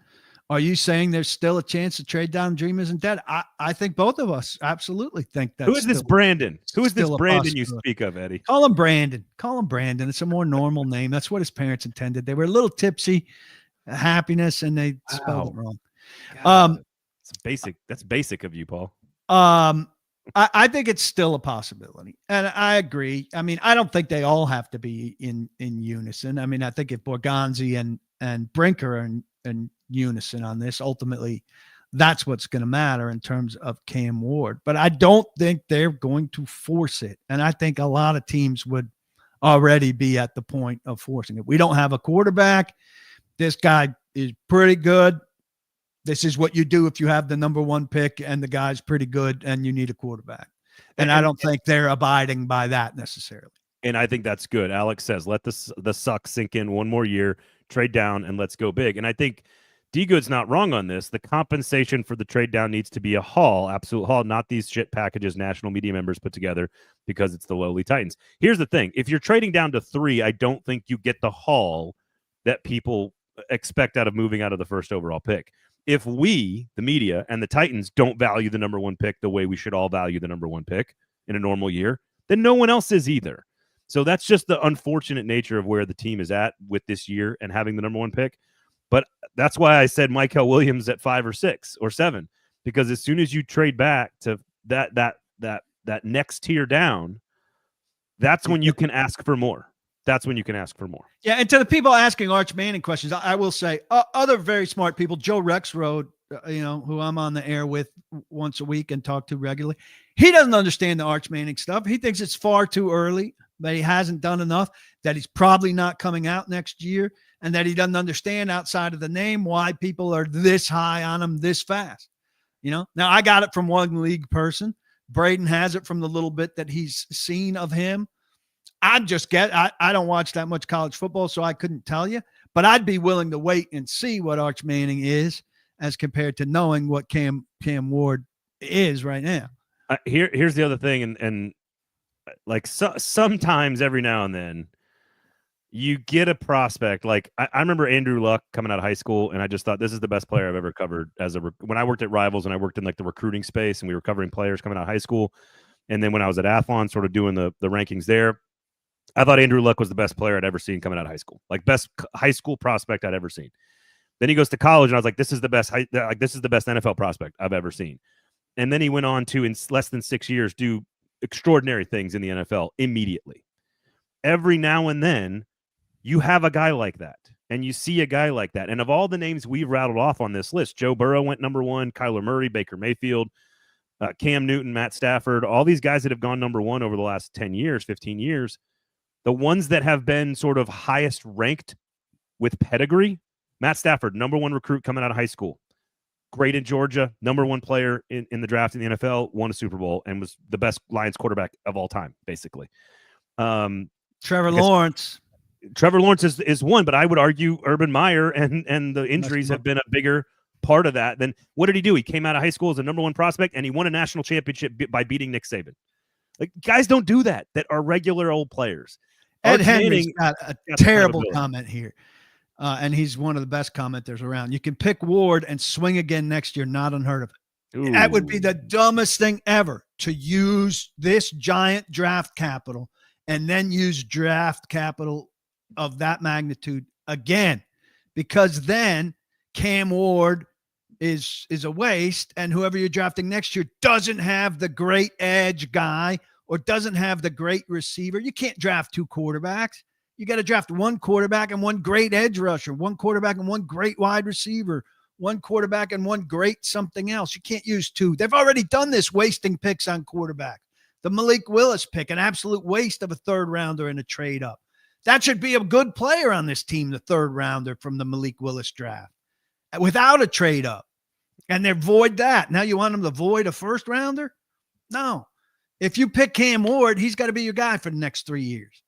Are you saying there's still a chance the trade down dream isn't dead? I think both of us absolutely think that. Who is this Brandon? Who is this still a Brandon you possibility. speak of, Eddie? Call him Brandon. Call him Brandon. It's a more normal name. That's what his parents intended. They were a little tipsy, happiness, and they spelled it wrong. God, that's basic of you, Paul. I think it's still a possibility, and I agree. I mean, I don't think they all have to be in unison. I mean, I think if Borgonzi and Brinker are in unison on this, ultimately, that's what's going to matter in terms of Cam Ward. But I don't think they're going to force it, and I think a lot of teams would already be at the point of forcing it. We don't have a quarterback. This guy is pretty good. This is what you do if you have the number one pick and the guy's pretty good and you need a quarterback. And I don't think they're abiding by that necessarily. And I think that's good. Alex says, let the suck sink in one more year, trade down, and let's go big. And I think D-Good's not wrong on this. The compensation for the trade down needs to be a haul, absolute haul, not these shit packages national media members put together because it's the lowly Titans. Here's the thing. If you're trading down to 3, I don't think you get the haul that people expect out of moving out of the first overall pick. If we, the media, and the Titans don't value the number 1 pick the way we should all value the number 1 pick in a normal year, then no one else is either. So that's just the unfortunate nature of where the team is at with this year and having the number 1 pick. But that's why I said Michael Williams at 5 or 6 or 7, because as soon as you trade back to that next tier down, that's when you can ask for more. That's when you can ask for more. Yeah, and to the people asking Arch Manning questions, I will say other very smart people, Joe Rexrode, who I'm on the air with once a week and talk to regularly, he doesn't understand the Arch Manning stuff. He thinks it's far too early, that he hasn't done enough, that he's probably not coming out next year, and that he doesn't understand outside of the name why people are this high on him this fast. Now I got it from one league person. Braden has it from the little bit that he's seen of him. I don't watch that much college football, so I couldn't tell you, but I'd be willing to wait and see what Arch Manning is as compared to knowing what Cam Ward is right now. Here's the other thing. And like sometimes every now and then you get a prospect. Like I remember Andrew Luck coming out of high school, and I just thought this is the best player I've ever covered when I worked at Rivals and I worked in like the recruiting space and we were covering players coming out of high school. And then when I was at Athlon, sort of doing the rankings there, I thought Andrew Luck was the best player I'd ever seen coming out of high school, like best high school prospect I'd ever seen. Then he goes to college, and I was like, this is the best NFL prospect I've ever seen. And then he went on to, in less than 6 years, do extraordinary things in the NFL immediately. Every now and then, you have a guy like that, and you see a guy like that. And of all the names we've rattled off on this list, Joe Burrow went number 1, Kyler Murray, Baker Mayfield, Cam Newton, Matt Stafford, all these guys that have gone number 1 over the last 10 years, 15 years. The ones that have been sort of highest ranked with pedigree, Matt Stafford, number 1 recruit coming out of high school. Great in Georgia, number 1 player in the draft in the NFL, won a Super Bowl, and was the best Lions quarterback of all time, basically. Trevor Lawrence is one, but I would argue Urban Meyer and the injuries have been a bigger part of that. Then what did he do? He came out of high school as a number 1 prospect, and he won a national championship by beating Nick Saban. Like, guys don't do that are regular old players. Ed Henry's got a terrible comment here, and he's one of the best commenters around. You can pick Ward and swing again next year, not unheard of. Ooh. That would be the dumbest thing ever, to use this giant draft capital and then use draft capital of that magnitude again, because then Cam Ward is a waste, and whoever you're drafting next year doesn't have the great edge guy or doesn't have the great receiver. You can't draft 2 quarterbacks. You got to draft 1 quarterback and 1 great edge rusher, 1 quarterback and 1 great wide receiver, 1 quarterback and 1 great something else. You can't use 2. They've already done this, wasting picks on quarterback. The Malik Willis pick, an absolute waste of a 3rd rounder in a trade up. That should be a good player on this team, the 3rd rounder from the Malik Willis draft, without a trade up. And they void that. Now you want them to void a 1st rounder? No. If you pick Cam Ward, he's got to be your guy for the next 3 years.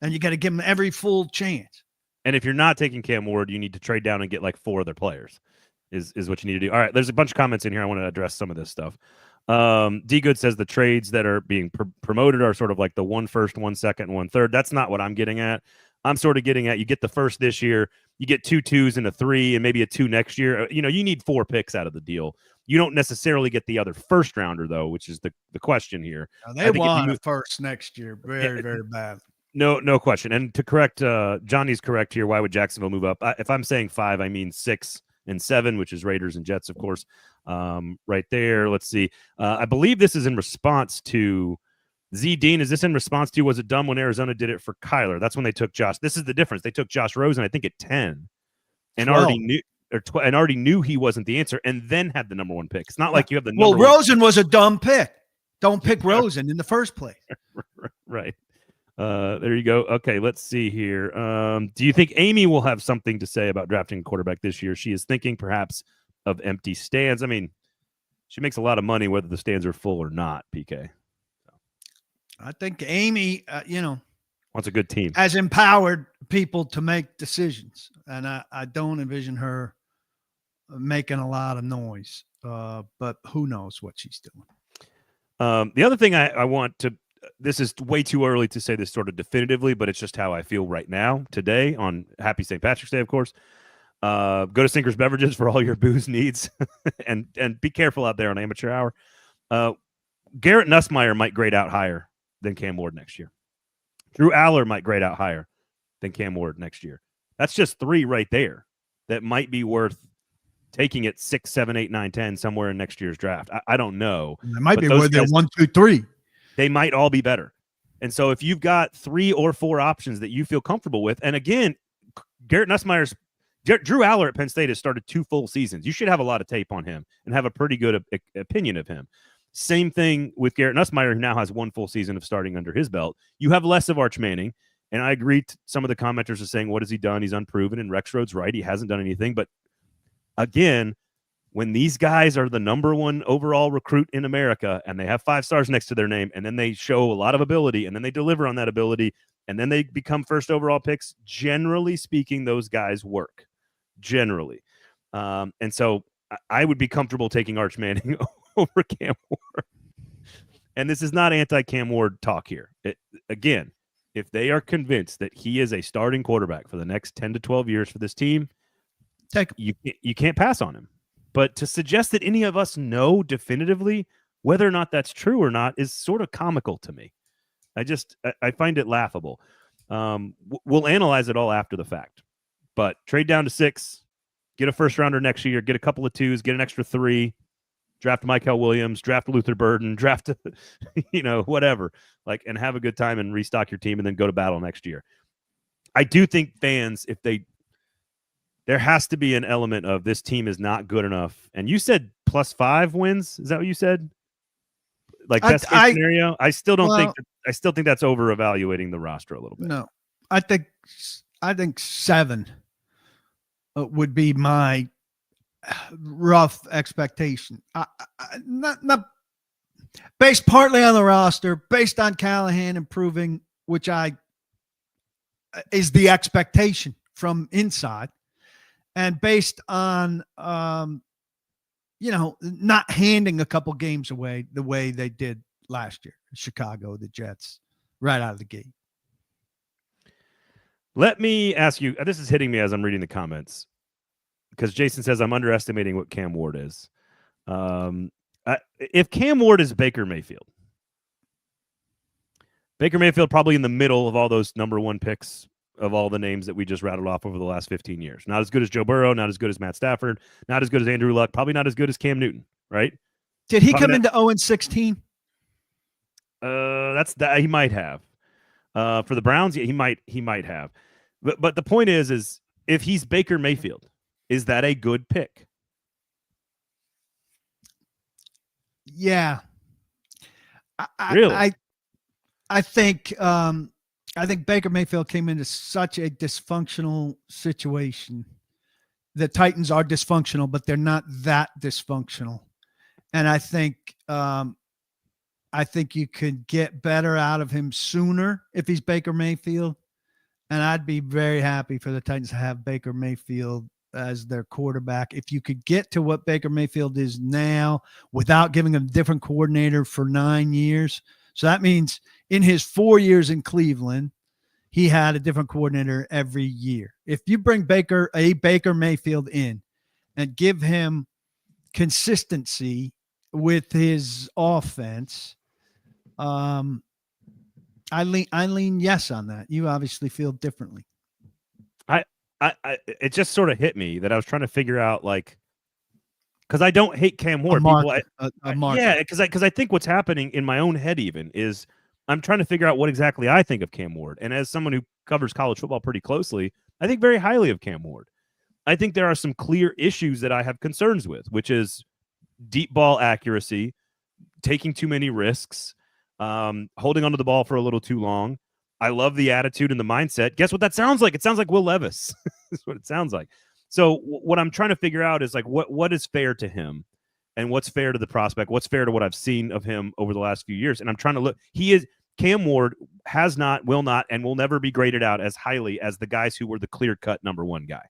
And you got to give him every full chance. And if you're not taking Cam Ward, you need to trade down and get like 4 other players is what you need to do. All right, there's a bunch of comments in here. I want to address some of this stuff. D Good says the trades that are being promoted are sort of like the 1 first, 1 second, 1 third. That's not what I'm getting at. I'm sort of getting at, you get the 1st this year, you get 2 2s and a 3 and maybe a 2 next year. You need 4 picks out of the deal. You don't necessarily get the other first rounder though, which is the question here. Now, they want a first next year, very bad. No question. And to correct, Johnny's correct here. Why would Jacksonville move up? If I'm saying 5, I mean 6 and 7, which is Raiders and Jets, of course. Right there. Let's see. I believe this is in response to Z Dean. Is this in response to, was it dumb when Arizona did it for Kyler? That's when they took Josh. This is the difference. They took Josh Rosen, I think, at 10 and 12. already knew he wasn't the answer, and then had the number 1 pick. It's not like you have the number. Well, Rosen was a dumb pick. Don't pick Rosen in the first place. Right. There you go. Okay, let's see here. Do you think Amy will have something to say about drafting a quarterback this year? She is thinking perhaps of empty stands. I mean, she makes a lot of money whether the stands are full or not, PK. I think Amy, wants a good team, has empowered people to make decisions. And I don't envision her making a lot of noise, but who knows what she's doing. The other thing I want to, this is way too early to say this sort of definitively, but it's just how I feel right now, today, on Happy St. Patrick's Day, of course. Go to Sinker's Beverages for all your booze needs, and be careful out there on amateur hour. Garrett Nussmeier might grade out higher than Cam Ward next year. Drew Aller might grade out higher than Cam Ward next year. That's just 3 right there that might be worth taking it 6, 7, 8, 9, 10 somewhere in next year's draft. I don't know. It might be where they're 1, 2, 3. They might all be better. And so if you've got 3 or 4 options that you feel comfortable with, and again, Garrett Nussmeier's Drew Aller at Penn State has started 2 full seasons. You should have a lot of tape on him and have a pretty good opinion of him. Same thing with Garrett Nussmeier, who now has 1 full season of starting under his belt. You have less of Arch Manning, and I agree. Some of the commenters are saying, what has he done? He's unproven, and Rex Rhodes right. He hasn't done anything. But again, when these guys are the number 1 overall recruit in America and they have 5 stars next to their name, and then they show a lot of ability, and then they deliver on that ability, and then they become first overall picks, generally speaking, those guys work. Generally. And so I would be comfortable taking Arch Manning over Cam Ward. And this is not anti-Cam Ward talk here. Again, if they are convinced that he is a starting quarterback for the next 10 to 12 years for this team, you can't pass on him. But to suggest that any of us know definitively whether or not that's true or not is sort of comical to me. I find it laughable. We'll analyze it all after the fact. But trade down to 6, get a first rounder next year, get a couple of 2s, get an extra 3, draft Michael Williams, draft Luther Burden, draft, whatever, and have a good time and restock your team and then go to battle next year. I do think fans, there has to be an element of this team is not good enough. And you said +5 wins. Is that what you said? Best case scenario? I still think that's over evaluating the roster a little bit. No, I think 7 would be my rough expectation. Not based partly on the roster, based on Callahan improving, which is the expectation from inside, and based on not handing a couple games away the way they did last year, Chicago, the Jets, right out of the gate. Let me ask you, this is hitting me as I'm reading the comments, because Jason says I'm underestimating what Cam Ward is. If Cam Ward is Baker Mayfield probably in the middle of all those number 1 picks of all the names that we just rattled off over the last 15 years. Not as good as Joe Burrow, not as good as Matt Stafford, not as good as Andrew Luck, probably not as good as Cam Newton, right? Did he come into 0-16? He might have. For the Browns, yeah, he might have. But the point is if he's Baker Mayfield, is that a good pick? Yeah. Really? I think Baker Mayfield came into such a dysfunctional situation. The Titans are dysfunctional, but they're not that dysfunctional. And I think you could get better out of him sooner if he's Baker Mayfield. And I'd be very happy for the Titans to have Baker Mayfield as their quarterback. If you could get to what Baker Mayfield is now without giving him a different coordinator for 9 years. So that means in his 4 years in Cleveland, he had a different coordinator every year. If you bring Baker Mayfield in and give him consistency with his offense, I lean yes on that. You obviously feel differently. It just sort of hit me that I was trying to figure out, like, because I don't hate Cam Ward. Yeah, because I think what's happening in my own head even is I'm trying to figure out what exactly I think of Cam Ward. And as someone who covers college football pretty closely, I think very highly of Cam Ward. I think there are some clear issues that I have concerns with, which is deep ball accuracy, taking too many risks, holding onto the ball for a little too long. I love the attitude and the mindset. Guess what that sounds like? It sounds like Will Levis. That's what it sounds like. So what I'm trying to figure out is, like, what is fair to him and what's fair to the prospect, what's fair to what I've seen of him over the last few years. And I'm trying to look. Cam Ward has not, will not, and will never be graded out as highly as the guys who were the clear-cut number one guy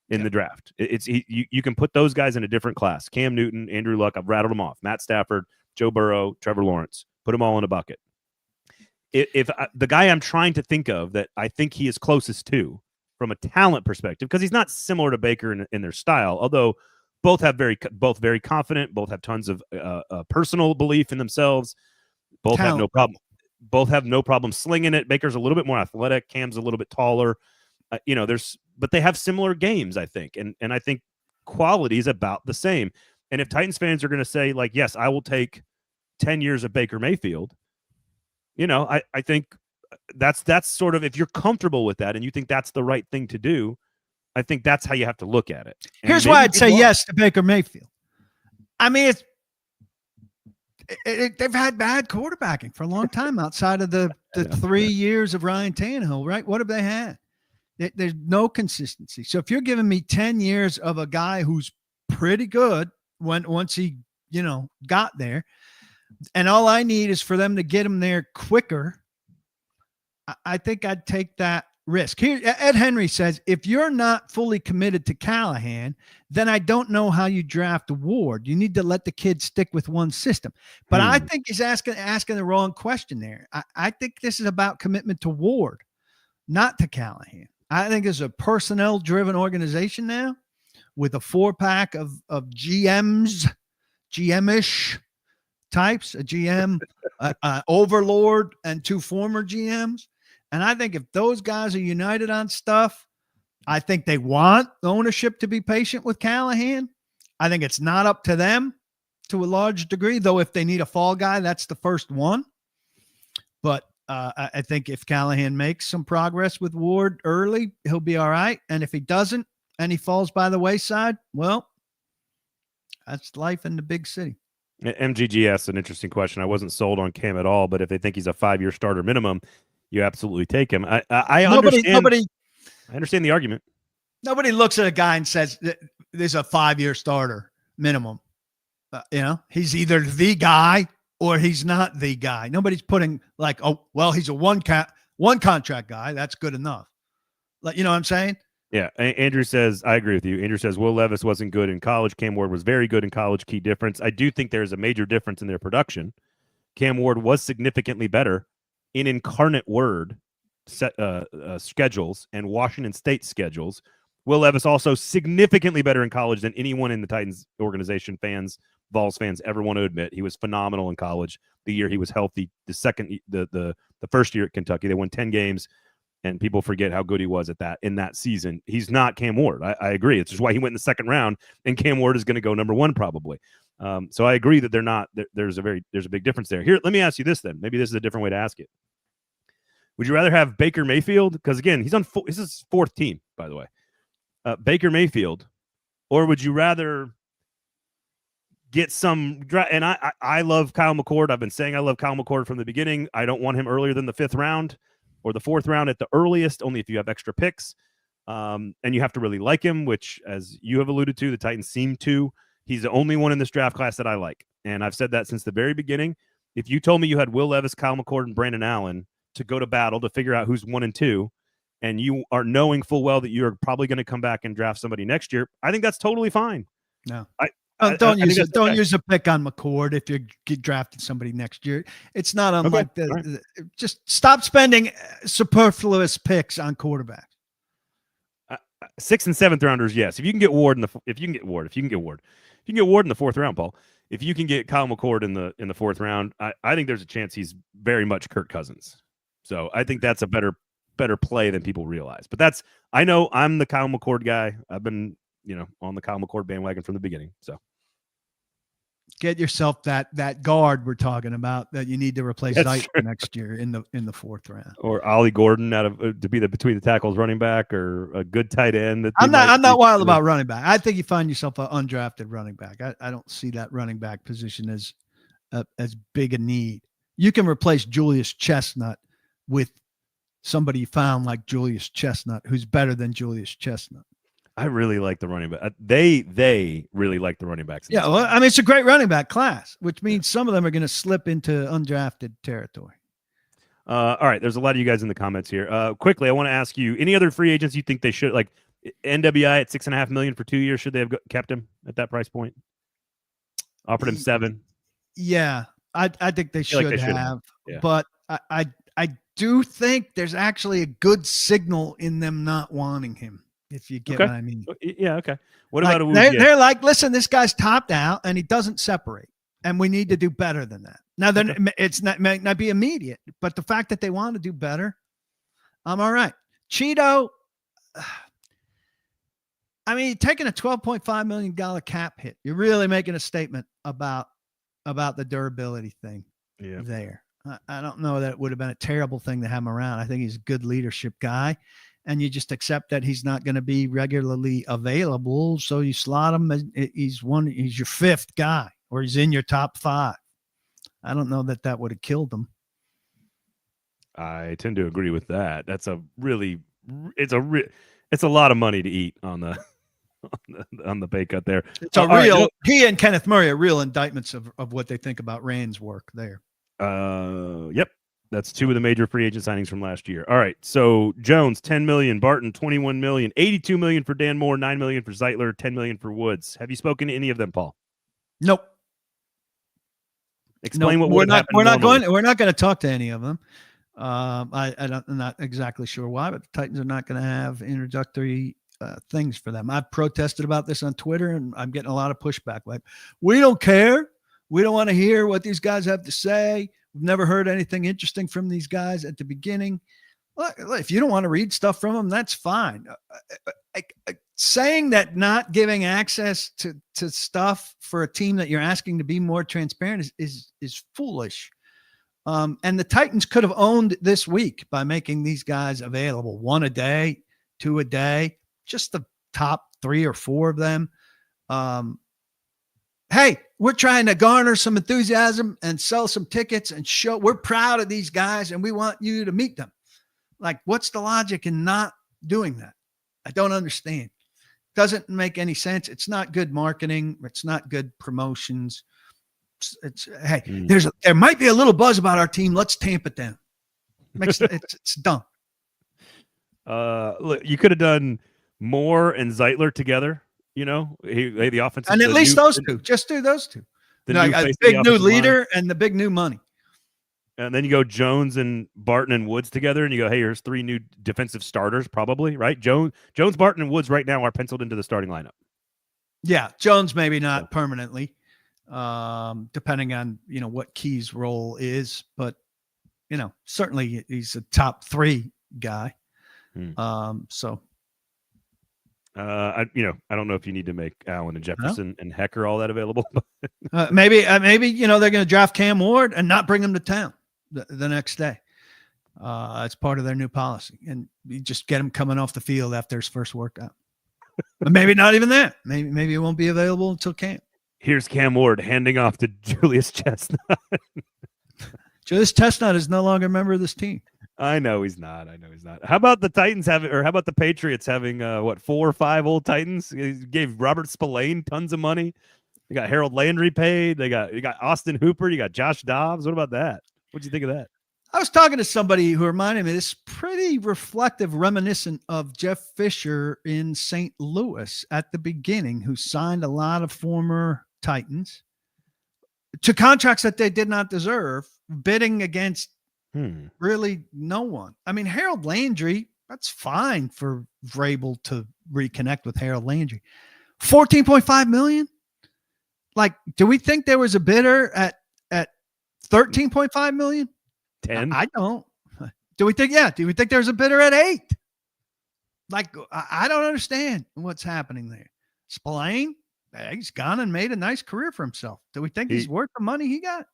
in the draft. You can put those guys in a different class. Cam Newton, Andrew Luck, I've rattled them off. Matt Stafford, Joe Burrow, Trevor Lawrence. Put them all in a bucket. If the guy I'm trying to think of that I think he is closest to from a talent perspective, because he's not similar to Baker in their style, although both very confident, both have tons of personal belief in themselves, both have no problem slinging it. Baker's a little bit more athletic, Cam's a little bit taller, but they have similar games, I think, and I think quality is about the same. And if Titans fans are going to say, like, yes, I will take 10 years of Baker Mayfield, I think that's sort of, if you're comfortable with that and you think that's the right thing to do, I think that's how you have to look at it. And here's why I'd say yes to Baker Mayfield. I mean, they've had bad quarterbacking for a long time outside of the 3 years of Ryan Tannehill, right? What have they had? There's no consistency. So if you're giving me 10 years of a guy who's pretty good once he, got there, and all I need is for them to get him there quicker, I think I'd take that risk. Here, Ed Henry says, if you're not fully committed to Callahan, then I don't know how you draft Ward. You need to let the kid stick with one system. But I think he's asking the wrong question there. I think this is about commitment to Ward, not to Callahan. I think it's a personnel-driven organization now with a 4-pack of GMs, GM-ish types, a GM, overlord, and 2 former GMs. And I think if those guys are united on stuff, I think they want ownership to be patient with Callahan. I think it's not up to them to a large degree, though if they need a fall guy, that's the first one. But I think if Callahan makes some progress with Ward early, he'll be all right. And if he doesn't and he falls by the wayside, well, that's life in the big city. MGG asked an interesting question. I wasn't sold on Cam at all, but if they think he's a 5-year starter minimum, you absolutely take him. I understand the argument. Nobody looks at a guy and says, there's a 5-year starter minimum. He's either the guy or he's not the guy. Nobody's putting like, oh, well, he's a one contract guy. That's good enough. Like, you know what I'm saying? Yeah. Andrew says, I agree with you. Andrew says, Will Levis wasn't good in college. Cam Ward was very good in college. Key difference. I do think there's a major difference in their production. Cam Ward was significantly better in incarnate word schedules and Washington State schedules. Will Levis also significantly better in college than anyone in the Titans organization, Vols fans ever want to admit. He was phenomenal in college the year he was healthy. The first year at Kentucky, they won 10 games, and people forget how good he was in that season. He's not Cam Ward. I agree. It's just why he went in the second round, and Cam Ward is going to go number 1 probably. So I agree that they're not. There's a big difference there. Here, let me ask you this then. Maybe this is a different way to ask it. Would you rather have Baker Mayfield? Because again, he's on this is his 4th team, by the way. Baker Mayfield, or would you rather get some? And I love Kyle McCord. I've been saying I love Kyle McCord from the beginning. I don't want him earlier than the 5th round or the 4th round at the earliest, only if you have extra picks. And you have to really like him, which, as you have alluded to, the Titans seem to. He's the only one in this draft class that I like. And I've said that since the very beginning. If you told me you had Will Levis, Kyle McCord, and Brandon Allen to go to battle to figure out who's 1 and 2, and you are knowing full well that you're probably going to come back and draft somebody next year, I think that's totally fine. No, Don't use a pick on McCord if you get drafted somebody next year. It's not unlike just stop spending superfluous picks on quarterbacks. 6th and 7th rounders, yes. If you can get Ward in the fourth round, Paul. If you can get Kyle McCord in the 4th round, I think there's a chance he's very much Kirk Cousins. So I think that's a better play than people realize. But I know I'm the Kyle McCord guy. I've been on the Kyle McCord bandwagon from the beginning. So get yourself that guard we're talking about that you need to replace Zietler next year in the 4th round, or Ollie Gordon to be the between the tackles running back, or a good tight end. I'm not wild about running back. I think you find yourself an undrafted running back. I don't see that running back position as big a need. You can replace Julius Chestnut with somebody you found like Julius Chestnut, who's better than Julius Chestnut. I really like the running back. They really like the running backs. Yeah, well, I mean, it's a great running back class, which means some of them are going to slip into undrafted territory. All right, there's a lot of you guys in the comments here. Quickly, I want to ask you: any other free agents you think they should, like NWI at $6.5 million for 2 years? Should they have kept him at that price point? Offered him $7 million. Yeah, I think they should have. Yeah. But I do think there's actually a good signal in them not wanting him. If you get what I mean. Yeah, okay. What about they're like, listen, this guy's topped out and he doesn't separate, and we need to do better than that. Now, then it might not be immediate, but the fact that they want to do better, I'm all right. Cheeto, I mean, taking a $12.5 million cap hit, you're really making a statement about the durability thing there. I don't know that it would have been a terrible thing to have him around. I think he's a good leadership guy. And you just accept that he's not going to be regularly available. So you slot him. He's your 5th guy, or he's in your top 5. I don't know that would have killed him. I tend to agree with that. That's it's a lot of money to eat on the pay cut there. It's he and Kenneth Murray are real indictments of what they think about Rand's work there. Yep. That's 2 of the major free agent signings from last year. All right. So Jones, $10 million, Barton, $21 million, $82 million for Dan Moore, $9 million for Zietler, $10 million for Woods. Have you spoken to any of them, Paul? Nope. Explain what we're not going to talk to any of them. I'm not exactly sure why, but the Titans are not going to have introductory things for them. I've protested about this on Twitter, and I'm getting a lot of pushback. Like, we don't care. We don't want to hear what these guys have to say. We've never heard anything interesting from these guys at the beginning. Well, if you don't want to read stuff from them, that's fine. Saying that not giving access to stuff for a team that you're asking to be more transparent is foolish. And the Titans could have owned this week by making these guys available 1 a day, 2 a day, just the top 3 or 4 of them. Hey, we're trying to garner some enthusiasm and sell some tickets and show we're proud of these guys and we want you to meet them. Like, what's the logic in not doing that? I don't understand. Doesn't make any sense. It's not good marketing. It's not good promotions. There might be a little buzz about our team. Let's tamp it down. It's dumb. Look, you could have done Moore and Zietler together. The offense, and at least those two. Just do those two. A big new leader and the big new money. And then you go Jones and Barton and Woods together, and you go, hey, here's 3 new defensive starters, probably, right? Jones, Barton, and Woods right now are penciled into the starting lineup. Yeah, Jones maybe not permanently, depending on what Key's role is, but certainly he's a top 3 guy. So. I don't know if you need to make Allen and Jefferson and Hecker all that available. Maybe they're going to draft Cam Ward and not bring him to town the next day. It's part of their new policy, and you just get him coming off the field after his first workout. But maybe not even that. Maybe it won't be available until camp. Here's Cam Ward handing off to Julius Chestnut. Julius Chestnut is no longer a member of this team. I know he's not. How about the Titans how about the Patriots having 4 or 5 old Titans? He gave Robert Spillane tons of money. They got Harold Landry paid. You got Austin Hooper. You got Josh Dobbs. What about that? What'd you think of that? I was talking to somebody who reminded me this pretty reflective, reminiscent of Jeff Fisher in St. Louis at the beginning, who signed a lot of former Titans to contracts that they did not deserve, bidding against really no one. I mean, Harold Landry, that's fine for Vrabel to reconnect with Harold Landry. $14.5 million. Like, do we think there was a bidder at $13.5 million? 10? I don't. Do we think there's a bidder at 8? Like, I don't understand what's happening there. Spillane, he's gone and made a nice career for himself. Do we think he's worth the money he got?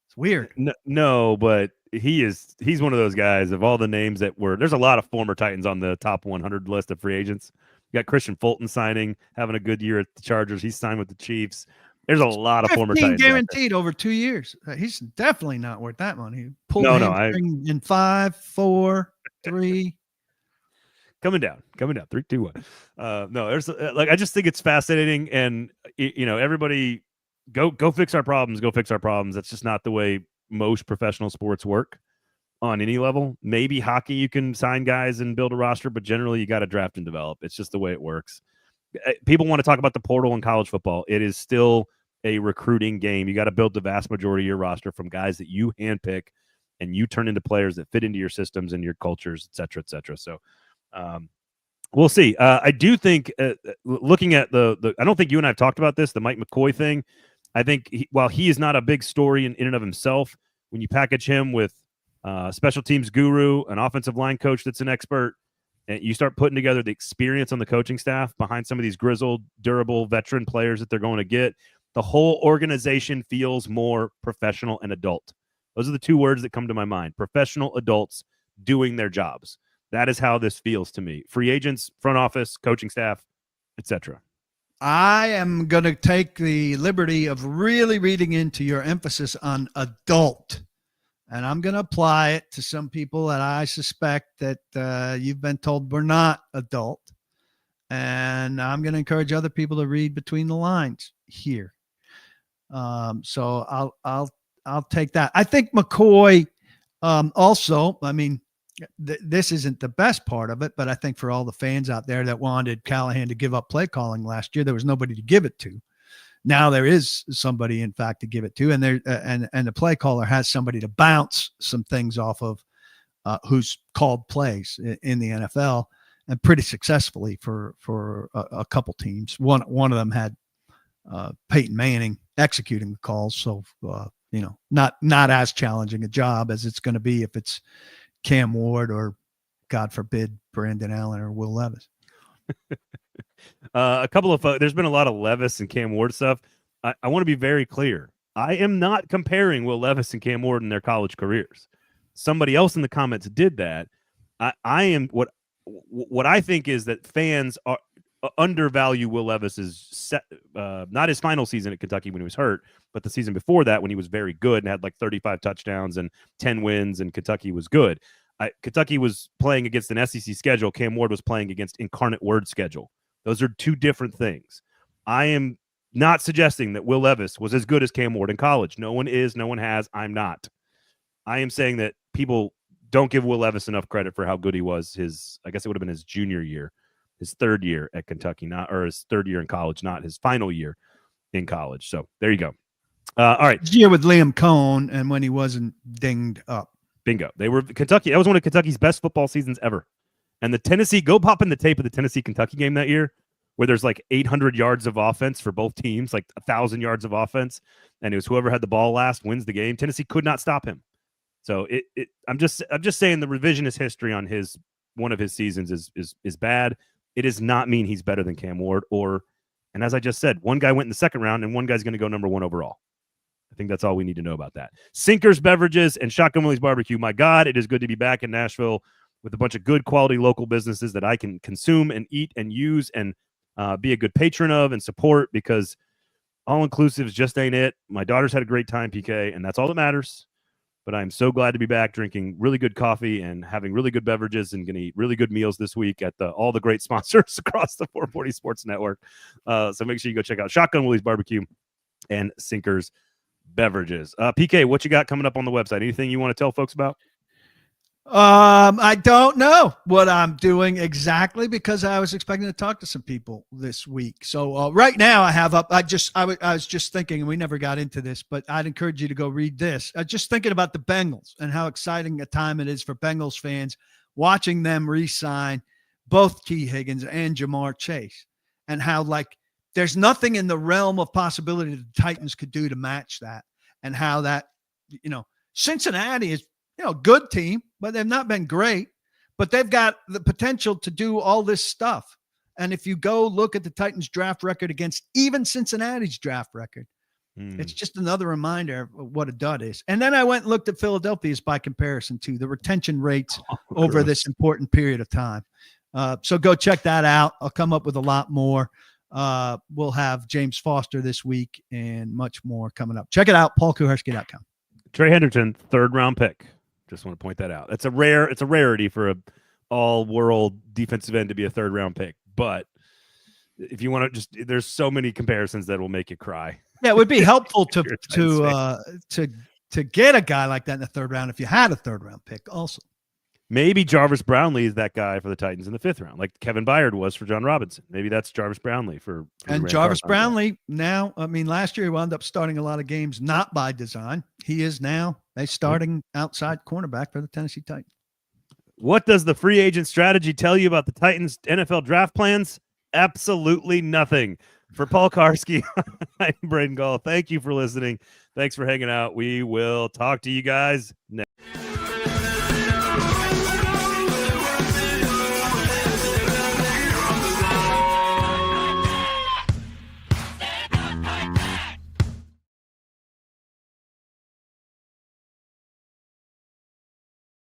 It's weird. No, but he's one of those guys of all the names that were. There's a lot of former Titans on the top 100 list of free agents. You got Christian Fulton signing, having a good year at the Chargers. He's signed with the Chiefs. There's a lot of former Titans guaranteed over 2 years. He's definitely not worth that money. Pulled hamstring in 5, 4, 3. Coming down. 3, 2, 1. No, there's I just think it's fascinating, and everybody go fix our problems. Go fix our problems. That's just not the way most professional sports work on any level. Maybe hockey, you can sign guys and build a roster, but generally you got to draft and develop. It's just the way it works. People want to talk about the portal in college football. It is still a recruiting game. You got to build the vast majority of your roster from guys that you handpick and you turn into players that fit into your systems and your cultures, et cetera, et cetera. So we'll see. I do think looking at I don't think you and I have talked about this, the Mike McCoy thing. I think while he is not a big story in and of himself, when you package him with special teams guru, an offensive line coach that's an expert, and you start putting together the experience on the coaching staff behind some of these grizzled, durable veteran players that they're going to get, the whole organization feels more professional and adult. Those are the two words that come to my mind. Professional adults doing their jobs. That is how this feels to me. Free agents, front office, coaching staff, etc. I am going to take the liberty of really reading into your emphasis on adult. And I'm going to apply it to some people that I suspect that you've been told we're not adult. And I'm going to encourage other people to read between the lines here. So I'll take that. I think McCoy also, I mean, this isn't the best part of it, but I think for all the fans out there that wanted Callahan to give up play calling last year, there was nobody to give it to. Now there is somebody, in fact, to give it to, and the play caller has somebody to bounce some things off of, who's called plays in the NFL, and pretty successfully for a couple teams. One of them had Peyton Manning executing the calls, so not as challenging a job as it's going to be if it's Cam Ward or, God forbid, Brandon Allen or Will Levis. A couple of there's been a lot of Levis and Cam Ward stuff. I want to be very clear. I am not comparing Will Levis and Cam Ward in their college careers. Somebody else in the comments did that. I am what I think is that fans are undervalue Will Levis's not his final season at Kentucky when he was hurt, but the season before that when he was very good and had like 35 touchdowns and 10 wins, and Kentucky was good. Kentucky was playing against an SEC schedule. Cam Ward was playing against Incarnate Word schedule. Those are two different things. I am not suggesting that Will Levis was as good as Cam Ward in college. No one is. No one has. I'm not. I am saying that people don't give Will Levis enough credit for how good he was. I guess it would have been his junior year, his third year at Kentucky, or his third year in college, not his final year in college. So there you go. All right. His year with Liam Cohn, and when he wasn't dinged up. Bingo. They were Kentucky. That was one of Kentucky's best football seasons ever. And the Tennessee, go pop in the tape of the Tennessee-Kentucky game that year, where there's like 800 yards of offense for both teams, like 1,000 yards of offense, and it was whoever had the ball last wins the game. Tennessee could not stop him. So I'm just saying the revisionist history on one of his seasons is bad. It does not mean he's better than Cam Ward, and as I just said, one guy went in the second round and one guy's going to go number 1 overall. I think that's all we need to know about that. Sinkers Beverages and Shotgun Willie's Barbecue. My God, it is good to be back in Nashville with a bunch of good quality local businesses that I can consume and eat and use and be a good patron of and support, because all-inclusives just ain't it. My daughter's had a great time, PK, and that's all that matters. But I'm so glad to be back drinking really good coffee and having really good beverages and going to eat really good meals this week at all the great sponsors across the 440 Sports Network. So make sure you go check out Shotgun Willie's Barbecue and Sinkers Beverages. PK, what you got coming up on the website? Anything you want to tell folks about? I don't know what I'm doing exactly because I was expecting to talk to some people this week. So right now I have up. I was just thinking, and we never got into this, but I'd encourage you to go read this. Just thinking about the Bengals and how exciting a time it is for Bengals fans watching them re-sign both T. Higgins and Jamar Chase, and how like there's nothing in the realm of possibility the Titans could do to match that, and how that Cincinnati is. Good team, but they've not been great, but they've got the potential to do all this stuff. And if you go look at the Titans draft record against even Cincinnati's draft record, it's just another reminder of what a dud is. And then I went and looked at Philadelphia's by comparison to the retention rates over this important period of time. So go check that out. I'll come up with a lot more. We'll have James Foster this week and much more coming up. Check it out, paulkuharsky.com. Trey Hendrickson, 3rd round pick. Just want to point that out. It's a rarity for a all-world defensive end to be a 3rd round pick. But if you want to there's so many comparisons that will make you cry. Yeah, it would be helpful to get a guy like that in the 3rd round if you had a 3rd round pick also. Maybe Jarvis Brownlee is that guy for the Titans in the 5th round, like Kevin Byard was for John Robinson. Maybe that's Jarvis Brownlee for and Jarvis Brownlee now. I mean, last year he wound up starting a lot of games not by design. He is now a starting outside cornerback for the Tennessee Titans. What does the free agent strategy tell you about the Titans' NFL draft plans? Absolutely nothing. For Paul Kuharsky, I'm Braden Gall. Thank you for listening. Thanks for hanging out. We will talk to you guys next.